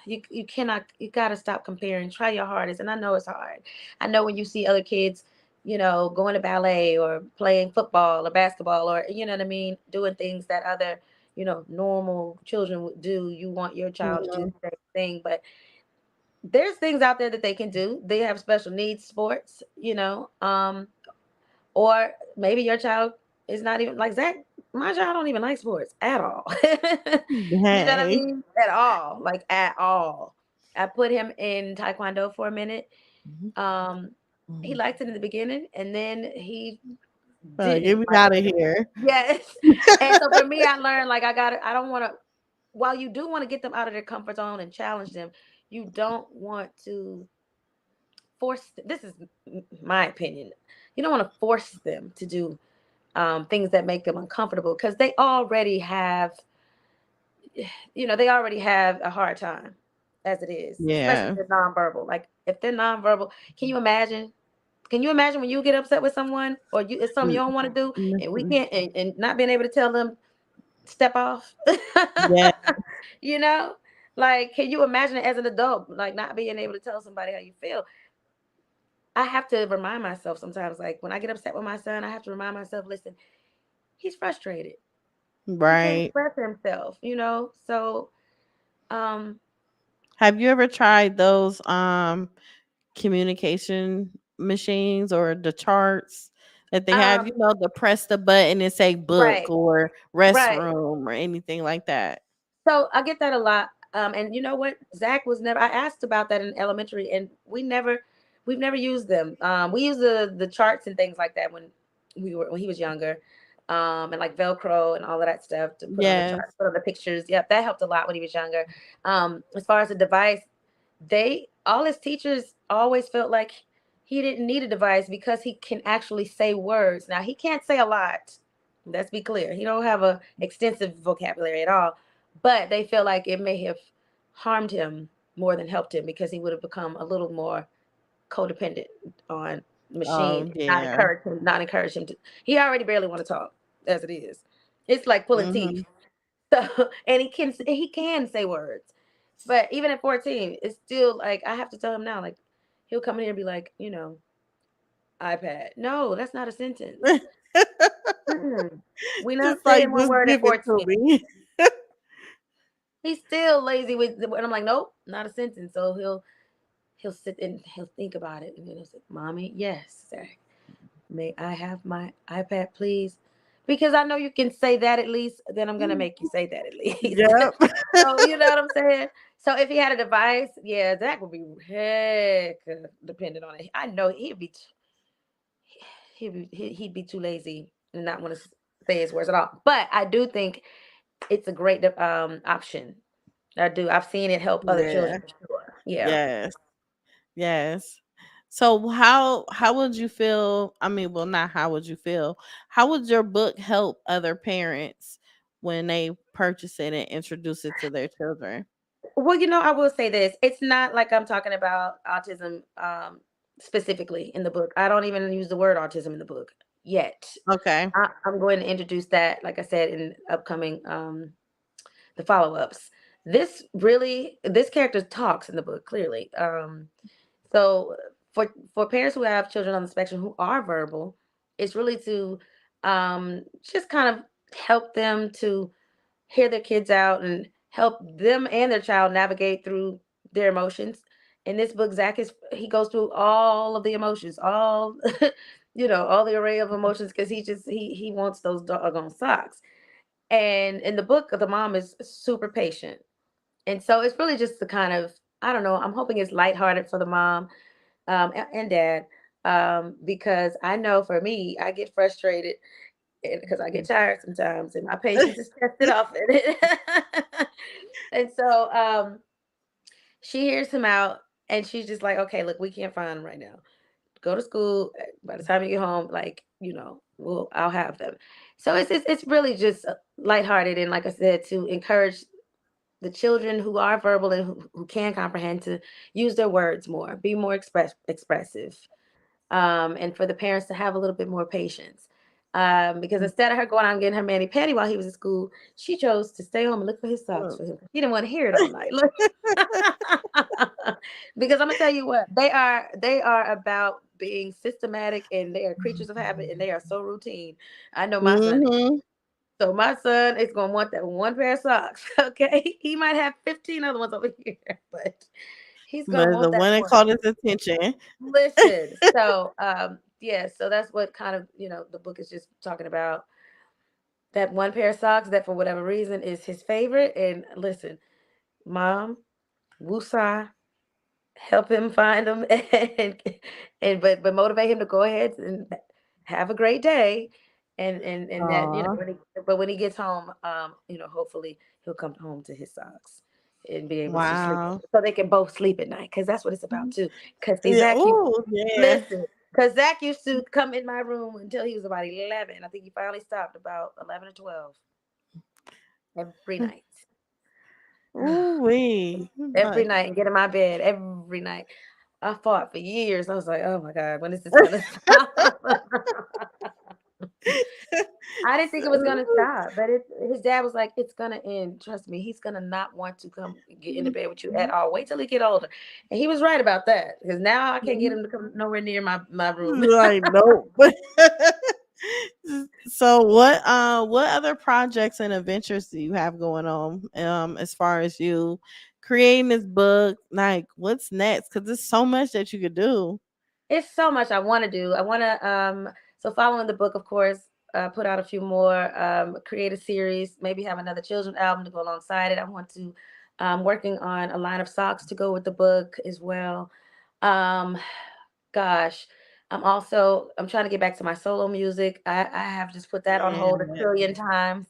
you cannot, you got to stop comparing. Try your hardest, and I know it's hard. I know when you see other kids, going to ballet or playing football or basketball, or you know what I mean, doing things that other normal children would do, you want your child to do Mhm. the same thing. But there's things out there that they can do. They have special needs sports, or maybe your child is not even like Zach. My child don't even like sports at all. You know what I Hey. mean? At all. Like at all. I put him in Taekwondo for a minute. Mhm. Um, he Mhm. liked it in the beginning, and then he Get didn't me like out it. of here. Yes. And so for me, I learned like I don't want to, while you do want to get them out of their comfort zone and challenge them, you don't want to force, this is my opinion. You don't want to force them to do things that make them uncomfortable, because they already have a hard time as it is, especially if Yeah. they're nonverbal. Like if they're nonverbal, can you imagine? Can you imagine when you get upset with someone, or it's something you Mm, don't want to do, and we mhm. can't, and not being able to tell them step off? Yeah. you know, like, can you imagine it as an adult, like not being able to tell somebody how you feel? I have to remind myself sometimes, like when I get upset with my son, I have to remind myself, listen, he's frustrated. He can't Right. express himself, So, um, Have you ever tried those communication machines or the charts that they have, um, the press the button and say book right, or right. restroom or anything like that? So I get that a lot. And you know what? Zach was never. I asked about that in elementary, and we've never used them. We use the charts and things like that when he was younger, and like Velcro and all of that stuff to put on the Yes. chart, put on the pictures. Yep, that helped a lot when he was younger. As far as the device, all his teachers always felt like he didn't need a device because he can actually say words. Now he can't say a lot. Let's be clear. He don't have a extensive vocabulary at all, but they feel like it may have harmed him more than helped him, because he would have become a little more codependent on the machine, Oh, not yeah. encourage him to. He already barely want to talk as it is. It's like pulling teeth. Mhm. So, and he can say words, but even at 14, it's still like I have to tell him now. Like he'll come in here and be like, iPad. No, that's not a sentence. Mm-mm. We're not Just like, saying one just word at give it to 14. me. He's still lazy and I'm like, nope, not a sentence. So he'll sit and he'll think about it, and then he'll say, "Mommy, yes, sir. May I have my iPad, please?" Because I know you can say that at least. Then I'm gonna make you say that at least. Yep. So you know what I'm saying. So if he had a device, yeah, Zach would be heck dependent on it. I know he'd be too lazy and not want to. say his words at all. But I do think it's a great option. I do. I've seen it help other children Yeah. for sure. Yeah. Yes. Yes. So how would you feel? I mean, well, not how would you feel? How would your book help other parents when they purchase it and introduce it to their children? Well, I will say this. It's not like I'm talking about autism specifically in the book. I don't even use the word autism in the book yet. Okay. I'm going to introduce that, like I said, in upcoming the follow-ups. This character talks in the book clearly. So for parents who have children on the spectrum who are verbal, it's really to just kind of help them to hear their kids out and help them and their child navigate through their emotions. In this book, Zach he goes through all of the emotions, all all the array of emotions because he wants those doggone socks. And in the book, the mom is super patient, and so it's really just the kind of, I don't know. I'm hoping it's lighthearted for the mom and dad, because I know for me, I get frustrated because I get tired sometimes, and my patience is tested off in it. And so she hears him out, and she's just like, "Okay, look, we can't find him right now. Go to school. By the time you get home, like I'll have them." So it's really just lighthearted, and like I said, to encourage the children who are verbal and who can comprehend to use their words more, be more expressive, and for the parents to have a little bit more patience. Because instead of her going out and getting her mani petty while he was at school, she chose to stay home and look for his socks for him. She didn't want to hear it all night. Look, because I'm gonna tell you what, they are about being systematic, and they are creatures of habit, and they are so routine. I know my son. Mm-hmm. So my son is gonna want that one pair of socks. Okay, he might have 15 other ones over here, but he's gonna But the want that one that one. caught his attention. Listen, so yeah, so that's what kind of the book is just talking about, that one pair of socks that for whatever reason is his favorite. And listen, mom, woosah, help him find them, and but motivate him to go ahead and have a great day, and that Aw. when he gets home, hopefully he'll come home to his socks and be able to sleep Wow. so they can both sleep at night, because that's what it's about too. Because see, Yeah. Zach, Oh, yeah. listen, because Zach used to come in my room until he was about 11. I think he finally stopped about 11 or 12 every night. Ooh wee. Every But night, and get in my bed every night. I fought for years. I was like, "Oh my god, when is this gonna stop?" I didn't think it was gonna stop, but his dad was like, "It's gonna end. Trust me. He's gonna not want to come get into bed with you at all. Wait till he get older." And he was right about that, because now I can't get him to come nowhere near my room. like nope. So what other projects and adventures do you have going on as far as you creating this book? Like what's next? Because there's so much that you could do. It's so much I want to do. I want to so following the book, of course, put out a few more, create a series, maybe have another children's album to go alongside it. I want to working on a line of socks to go with the book as well. Um gosh, I'm trying to get back to my solo music. I have just put that on hold a Yeah. trillion times.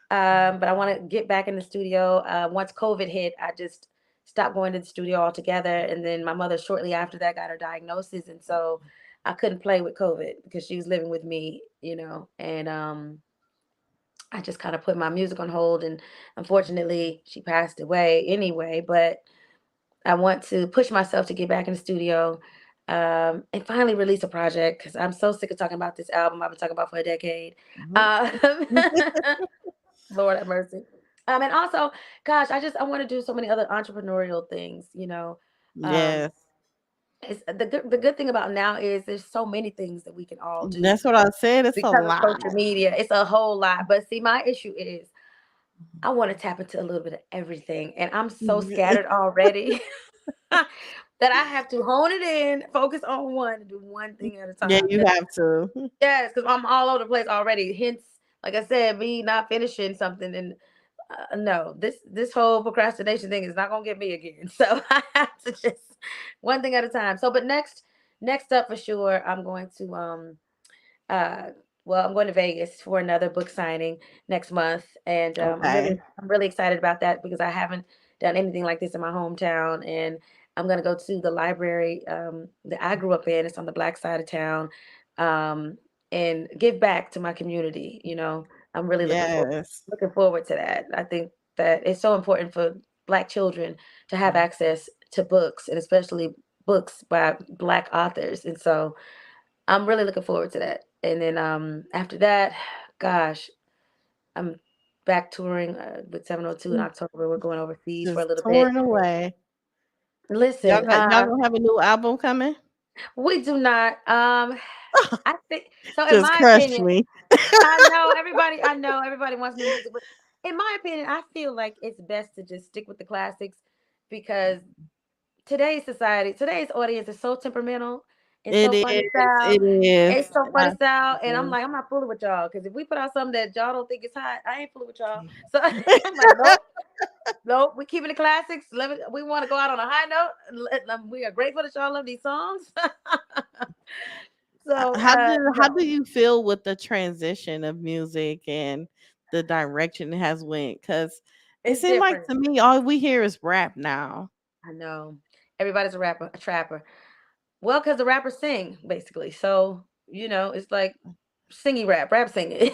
But I want to get back in the studio. Once COVID hit, I just stopped going to the studio altogether. And then my mother, shortly after that, got her diagnosis. And so I couldn't play with COVID because she was living with me, and I just kind of put my music on hold. And unfortunately, she passed away anyway. But I want to push myself to get back in the studio, and finally release a project, because I'm so sick of talking about this album I've been talking about for a decade. Mhm. Um, Lord have mercy. And also, gosh, I want to do so many other entrepreneurial things. Um, Yes. it's the good thing about now is there's so many things that we can all do That's what I said. It's a because of lot. social media. It's a whole lot. But see, my issue is I want to tap into a little bit of everything, and I'm so scattered already that I have to hone it in, focus on one, and do one thing at a Yeah, time. you have to. Yes, because I'm all over the place already. Hence, like I said, me not finishing something, and no, this whole procrastination thing is not gonna get me again. So I have to just one thing at a time. So, but next up for sure, I'm going to well, I'm going to Vegas for another book signing next month, and Okay. I'm really excited about that because I haven't done anything like this in my hometown, and I'm going to go to the library that I grew up in. It's on the black side of town, um, and give back to my community. I'm really Yes. looking forward to that. I think that it's so important for Black children to have access to books, and especially books by Black authors, and so I'm really looking forward to that. And then after that, gosh, I'm back touring with 702 in October. We're going overseas for a Just little bit. touring away. Listen, Y'all gonna have a new album coming? we do not. I think so. In Just my crush opinion, me. I know everybody wants new music, but in my opinion, I feel like it's best to just stick with the classics because today's society, today's audience is so temperamental and It so is. funny style. It is. It's so funny style, and I'm Absolutely. like, I'm not fooling with y'all because if we put out something that y'all don't think is hot, I ain't fooling with y'all. So I'm like, nope, nope, we keeping the classics. We want to go out on a high note. We are grateful that y'all love these songs. So How no, do you feel with the transition of music and the direction it has went? Because it it's seemed like different. to me all we hear is rap now. I know everybody's a rapper, a trapper. Well, because the rappers sing basically, so it's like singing rap singing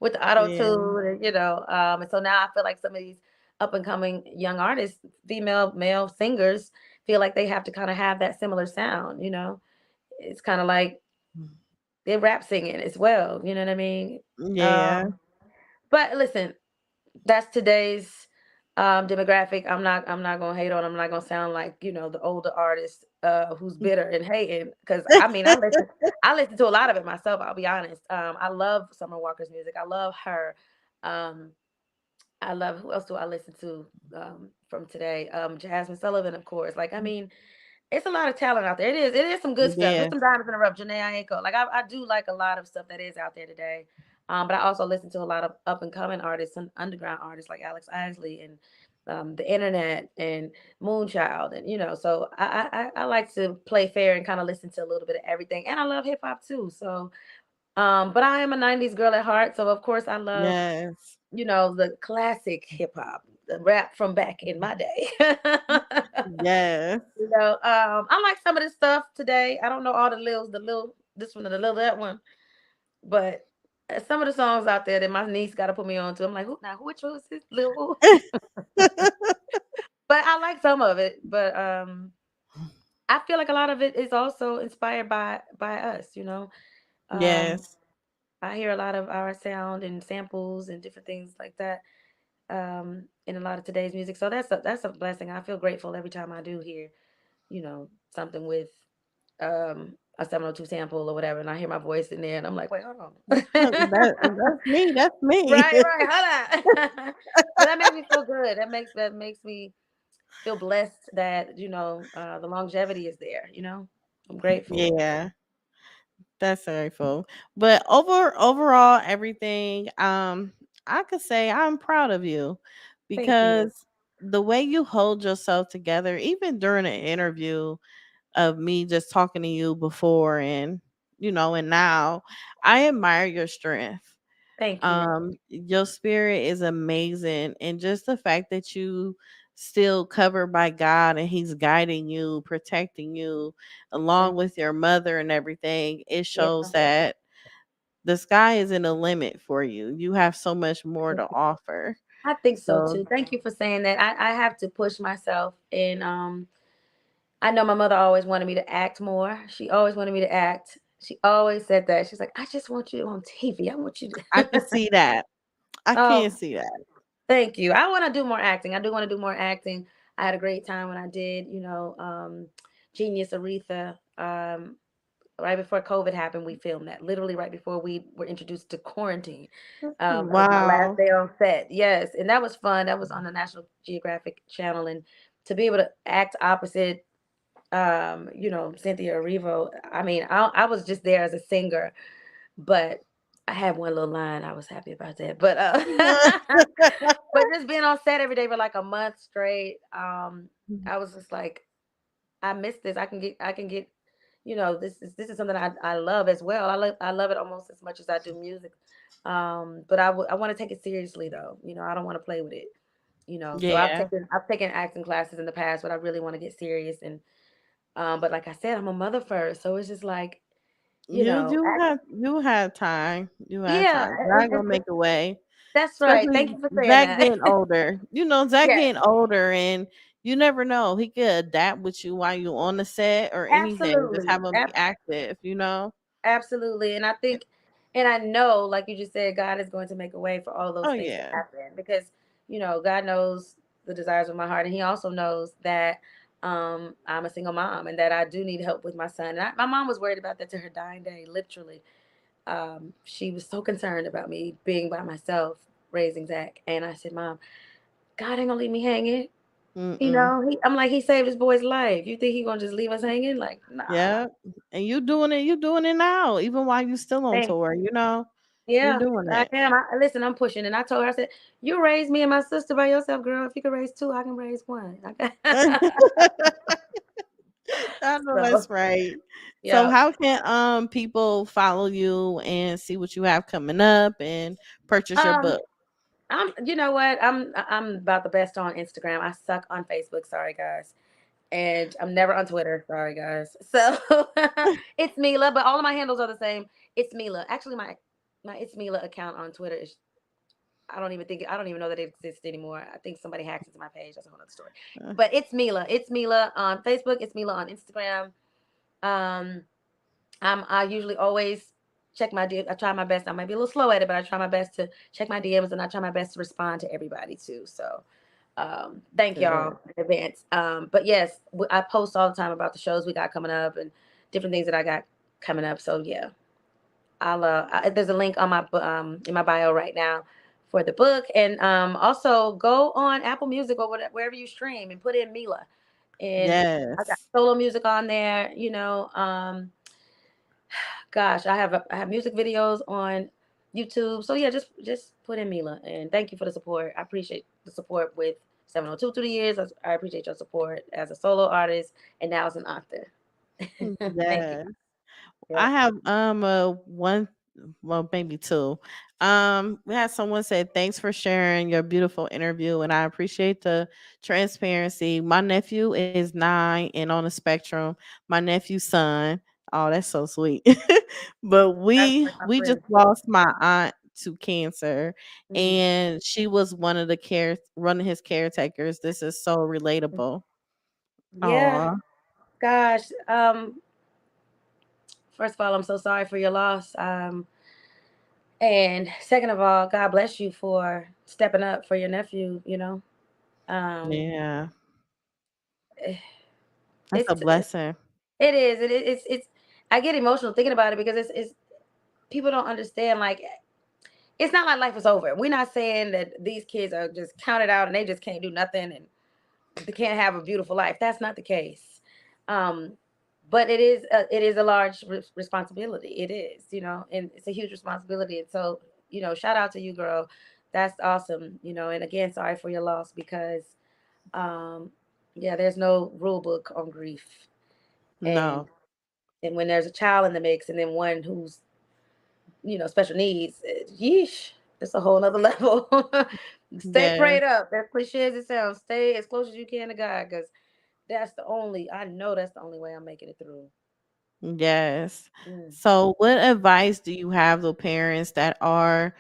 with the auto Yeah. tune, and so now I feel like some of these up and coming young artists, female, male singers, feel like they have to kind of have that similar sound. It's kind of like they're rap singing as well. You know what I mean? Yeah. Um, but listen, that's today's demographic. I'm not gonna hate on. I'm not gonna sound like the older artist who's bitter and hating because I mean I listen to a lot of it myself. I'll be honest. I love Summer Walker's music. I love her. Um, I love who else do I listen to from today? Jasmine Sullivan, of course. Like I mean, it's a lot of talent out there. It is some good stuff. It's Yes. some diamonds in the rough. Janae Aiko. Like I do like a lot of stuff that is out there today. But I also listen to a lot of up and coming artists and underground artists like Alex Isley and the internet and Moonchild and so I like to play fair and kind of listen to a little bit of everything. And I love hip hop too. So but I am a 90s girl at heart. So of course I love, Yes. the classic hip hop, the rap from back in my day. Yes. I like some of this stuff today. I don't know all the little this one and the little that one, but some of the songs out there that my niece got to put me on to. I'm like, who now? Which one is this little? But I like some of it. But I feel like a lot of it is also inspired by us. Um, Yes. I hear a lot of our sound and samples and different things like that in a lot of today's music. So that's a blessing. I feel grateful every time I do hear something with a 702 sample or whatever, and I hear my voice in there, and I'm like, wait, hold on. That's me. That's me. Right, right, hold on. But that makes me feel good. That makes me feel blessed that the longevity is there. I'm grateful. Yeah. That's grateful. But overall everything, I could say I'm proud of you Thank you. because the way you hold yourself together, even during an interview of me just talking to you before and now, I admire your strength. Thank you. Your spirit is amazing, and just the fact that you still covered by God and he's guiding you, protecting you along Thank with your mother and everything, it you. shows Yeah. that the sky isn't a limit for you. You have so much more to offer. I think so So too. Thank you for saying that. I have to push myself, and I know my mother always wanted me to act more. She always wanted me to act. She always said that. She's like, I just want you on TV. I want you I to. can see that. I can Oh, see that. thank you. I want to do more acting. I do want to do more acting. I had a great time when I did, Genius Aretha. Right before COVID happened, we filmed that. Literally right before we were introduced to quarantine. That was my last Wow. day on set. Yes, and that was fun. That was on the National Geographic Channel, and to be able to act opposite Cynthia Erivo. I mean, I was just there as a singer, but I had one little line. I was happy about that. But but just being on set every day for like a month straight, I was just like, I miss this. I can get, this is something I love as well. I love it almost as much as I do music. But I want to take it seriously though. I don't want to play with it. So Yeah. I've taken acting classes in the past, but I really want to get serious. And but like I said, I'm a mother first, so it's just like, You have time. You have yeah, time. God gonna make a way. that's right. Especially Thank you for saying Zach that. getting older. Zach Yes, getting older, and you never know. He could adapt with you while you on the set or anything. Just absolutely. have him be active. Absolutely. And I think, and I know, like you just said, God is going to make a way for all of those Oh things to yeah. happen because, God knows the desires of my heart. And He also knows that I'm a single mom and that I do need help with my son. And my mom was worried about that to her dying day, literally. She was so concerned about me being by myself raising Zach. And I said, Mom, God ain't gonna leave me hanging. Mm-mm. I'm like, He saved his boy's life. You think He gonna just leave us hanging? Like, nah. Yeah. And you doing it. You doing it now, even while you still on Thank tour. You Yeah, doing I it. am. Listen, I'm pushing, and I told her, I said, "You raised me and my sister by yourself, girl. If you can raise two, I can raise one." I know So, that's right. So yeah. how can people follow you and see what you have coming up and purchase your Um, book? you know what? I'm about the best on Instagram. I suck on Facebook. Sorry, guys. And I'm never on Twitter. Sorry, guys. So it's Meelah, but all of my handles are the same. It's Meelah. Actually, my It's Meelah account on Twitter is. I don't even know that it exists anymore. I think somebody hacked into my page. That's a whole other story. Uh, But it's Meelah. It's Meelah on Facebook. It's Meelah on Instagram. Um, I usually always check my DM. I try my best. I might be a little slow at it, but I try my best to check my DMs and I try my best to respond to everybody too. So thank Good. y'all in advance. But yes, I post all the time about the shows we got coming up and different things that I got coming up. So yeah, there's a link on my in my bio right now for the book, and also go on Apple Music or wherever you stream and put in Meelah, and I got Yes. solo music on there. Gosh, I have music videos on YouTube. So yeah, just put in Meelah, and thank you for the support. I appreciate the support with 702 through the years. I appreciate your support as a solo artist and now as an author. Thank you. Yes. I Yep. have one, well, maybe two. We had someone say thanks for sharing your beautiful interview, and I appreciate the transparency. My nephew is 9 and on the spectrum. My nephew's son. Oh, that's so sweet. But That's we like my we just friend. lost my aunt to cancer, Mhm. and she was one of the care running his caretakers. This is so relatable. Yeah, Oh, gosh. First of all, I'm so sorry for your loss. And second of all, God bless you for stepping up for your nephew. Um, yeah, eh, that's a it's blessing. it is. It's. I get emotional thinking about it because it's people don't understand. Like, it's not like life is over. We're not saying that these kids are just counted out and they just can't do nothing and they can't have a beautiful life. That's not the case. Um, but it is a large responsibility. It is, and it's a huge responsibility. And so, shout out to you, girl. That's awesome. And again, sorry for your loss because, um, yeah, there's no rule book on grief. And No. and when there's a child in the mix, and then one who's special needs, yeesh, it's a whole nother level. Stay Yes. prayed up. As cliche as it sounds, stay as close as you can to God, because I know that's the only way I'm making it through. Yes. Mm. So, what advice do you have to parents that are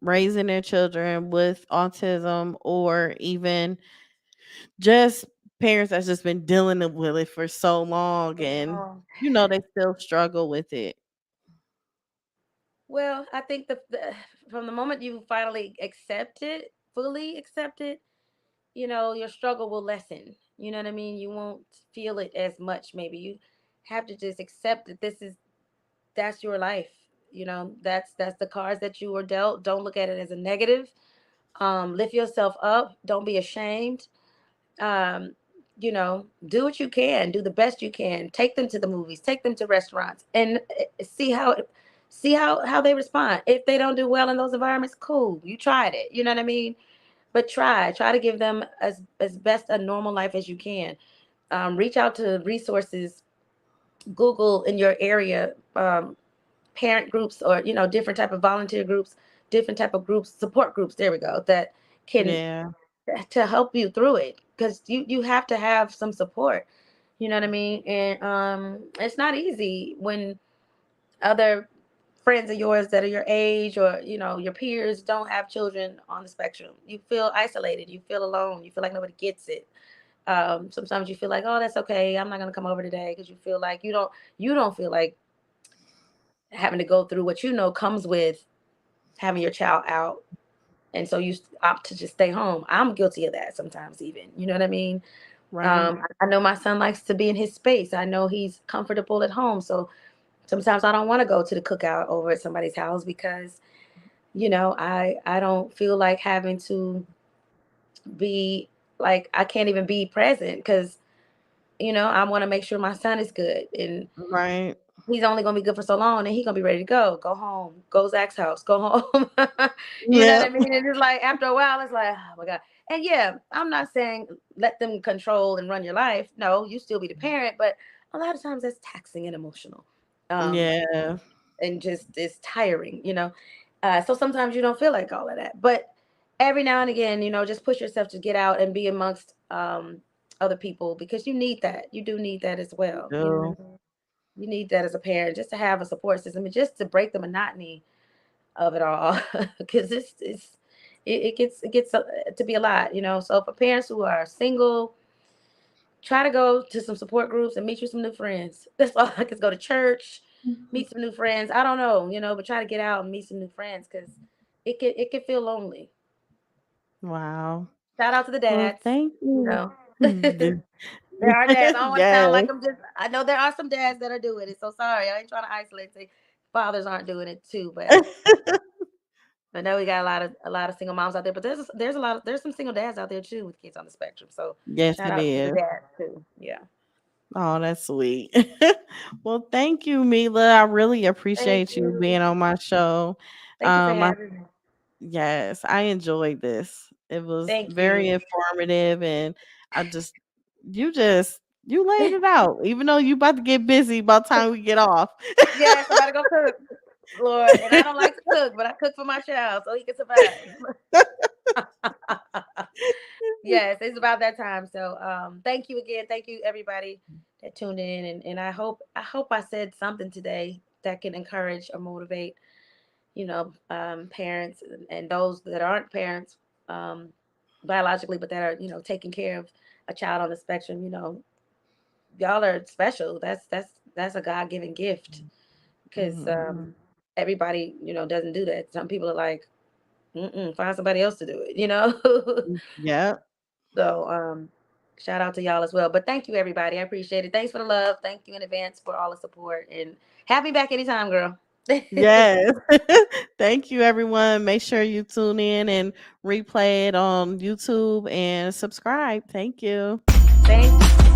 raising their children with autism, or even just parents that's just been dealing with it for so long and Oh, they still struggle with it? well, I think from the moment you finally accept it, fully accept it, your struggle will lessen. You know what I mean? You won't feel it as much. Maybe you have to just accept that that's your life. That's the cards that you were dealt. Don't look at it as a negative. Lift yourself up. Don't be ashamed. um, do what you can, do the best you can. Take them to the movies, take them to restaurants, and see how they respond. If they don't do well in those environments, cool, you tried it. You know what I mean? But try to give them as best a normal life as you can. Reach out to resources Google in your area, parent groups, or different type of volunteer groups, different type of groups, support groups, there we go, that can, Yeah. to help you through it, because you have to have some support. You know what I mean? And it's not easy when other friends of yours that are your age, or your peers, don't have children on the spectrum. You feel isolated, you feel alone, you feel like nobody gets it. Sometimes you feel like, oh, that's okay, I'm not going to come over today, because you feel like you don't feel like having to go through what comes with having your child out, and so you opt to just stay home. I'm guilty of that sometimes, even, you know what I mean. Right. I know my son likes to be in his space. I know he's comfortable at home, so sometimes I don't want to go to the cookout over at somebody's house, because I don't feel like having to be, like, I can't even be present, because I want to make sure my son is good, and Right. he's only gonna be good for so long, and he's gonna be ready to go home, go Zach's house, go home. You know what I Yep. mean? And it's like, after a while, it's like, oh my God. And yeah, I'm not saying let them control and run your life. No, you still be the parent, but a lot of times that's taxing and emotional. Um, Yeah. and just it's tiring. So sometimes you don't feel like all of that. But every now and again, just push yourself to get out and be amongst other people, because you need that. You do need that as well. You know what Do. I mean? You need that as a parent, just to have a support system, and just to break the monotony of it all, because it gets to be a lot. So for parents who are single, try to go to some support groups and meet you some new friends. That's all. I can go to church, meet some new friends. I don't know, but try to get out and meet some new friends, because it can feel lonely. Wow. Shout out to the Well, dads. thank You you. know, there are dads. I don't want to sound Yes. like I'm just. I know there are some dads that are doing it. So sorry, I ain't trying to isolate. Say fathers aren't doing it too, but I know we got a lot of single moms out there. But there's some single dads out there too with kids on the spectrum. So Yes, shout it out to the is. dads too. Yeah. Oh, that's sweet. Well, thank you, Mila. I really Thank appreciate you being you. on my show. Thank you for I having me. Yes, I enjoyed this. It was Thank very you. informative, and I you laid it out. Even though you about to get busy by the time we get off. Yes, I'm about to go cook, Lord. And I don't like to cook, but I cook for my child so he can survive. Yes, it's about that time. So thank you again. Thank you everybody that tuned in, and I hope I said something today that can encourage or motivate, parents, and those that aren't parents, um, biologically, but that are, taking care of a child on the spectrum. Y'all are special. That's a God-given gift, because Mhm. everybody, doesn't do that. Some people are like, mm-mm, find somebody else to do it. Yep. So shout out to y'all as well. But thank you everybody. I appreciate it. Thanks for the love. Thank you in advance for all the support, and have me back anytime, girl. Yes. Thank you, everyone. Make sure you tune in and replay it on YouTube and subscribe. Thank you. Thank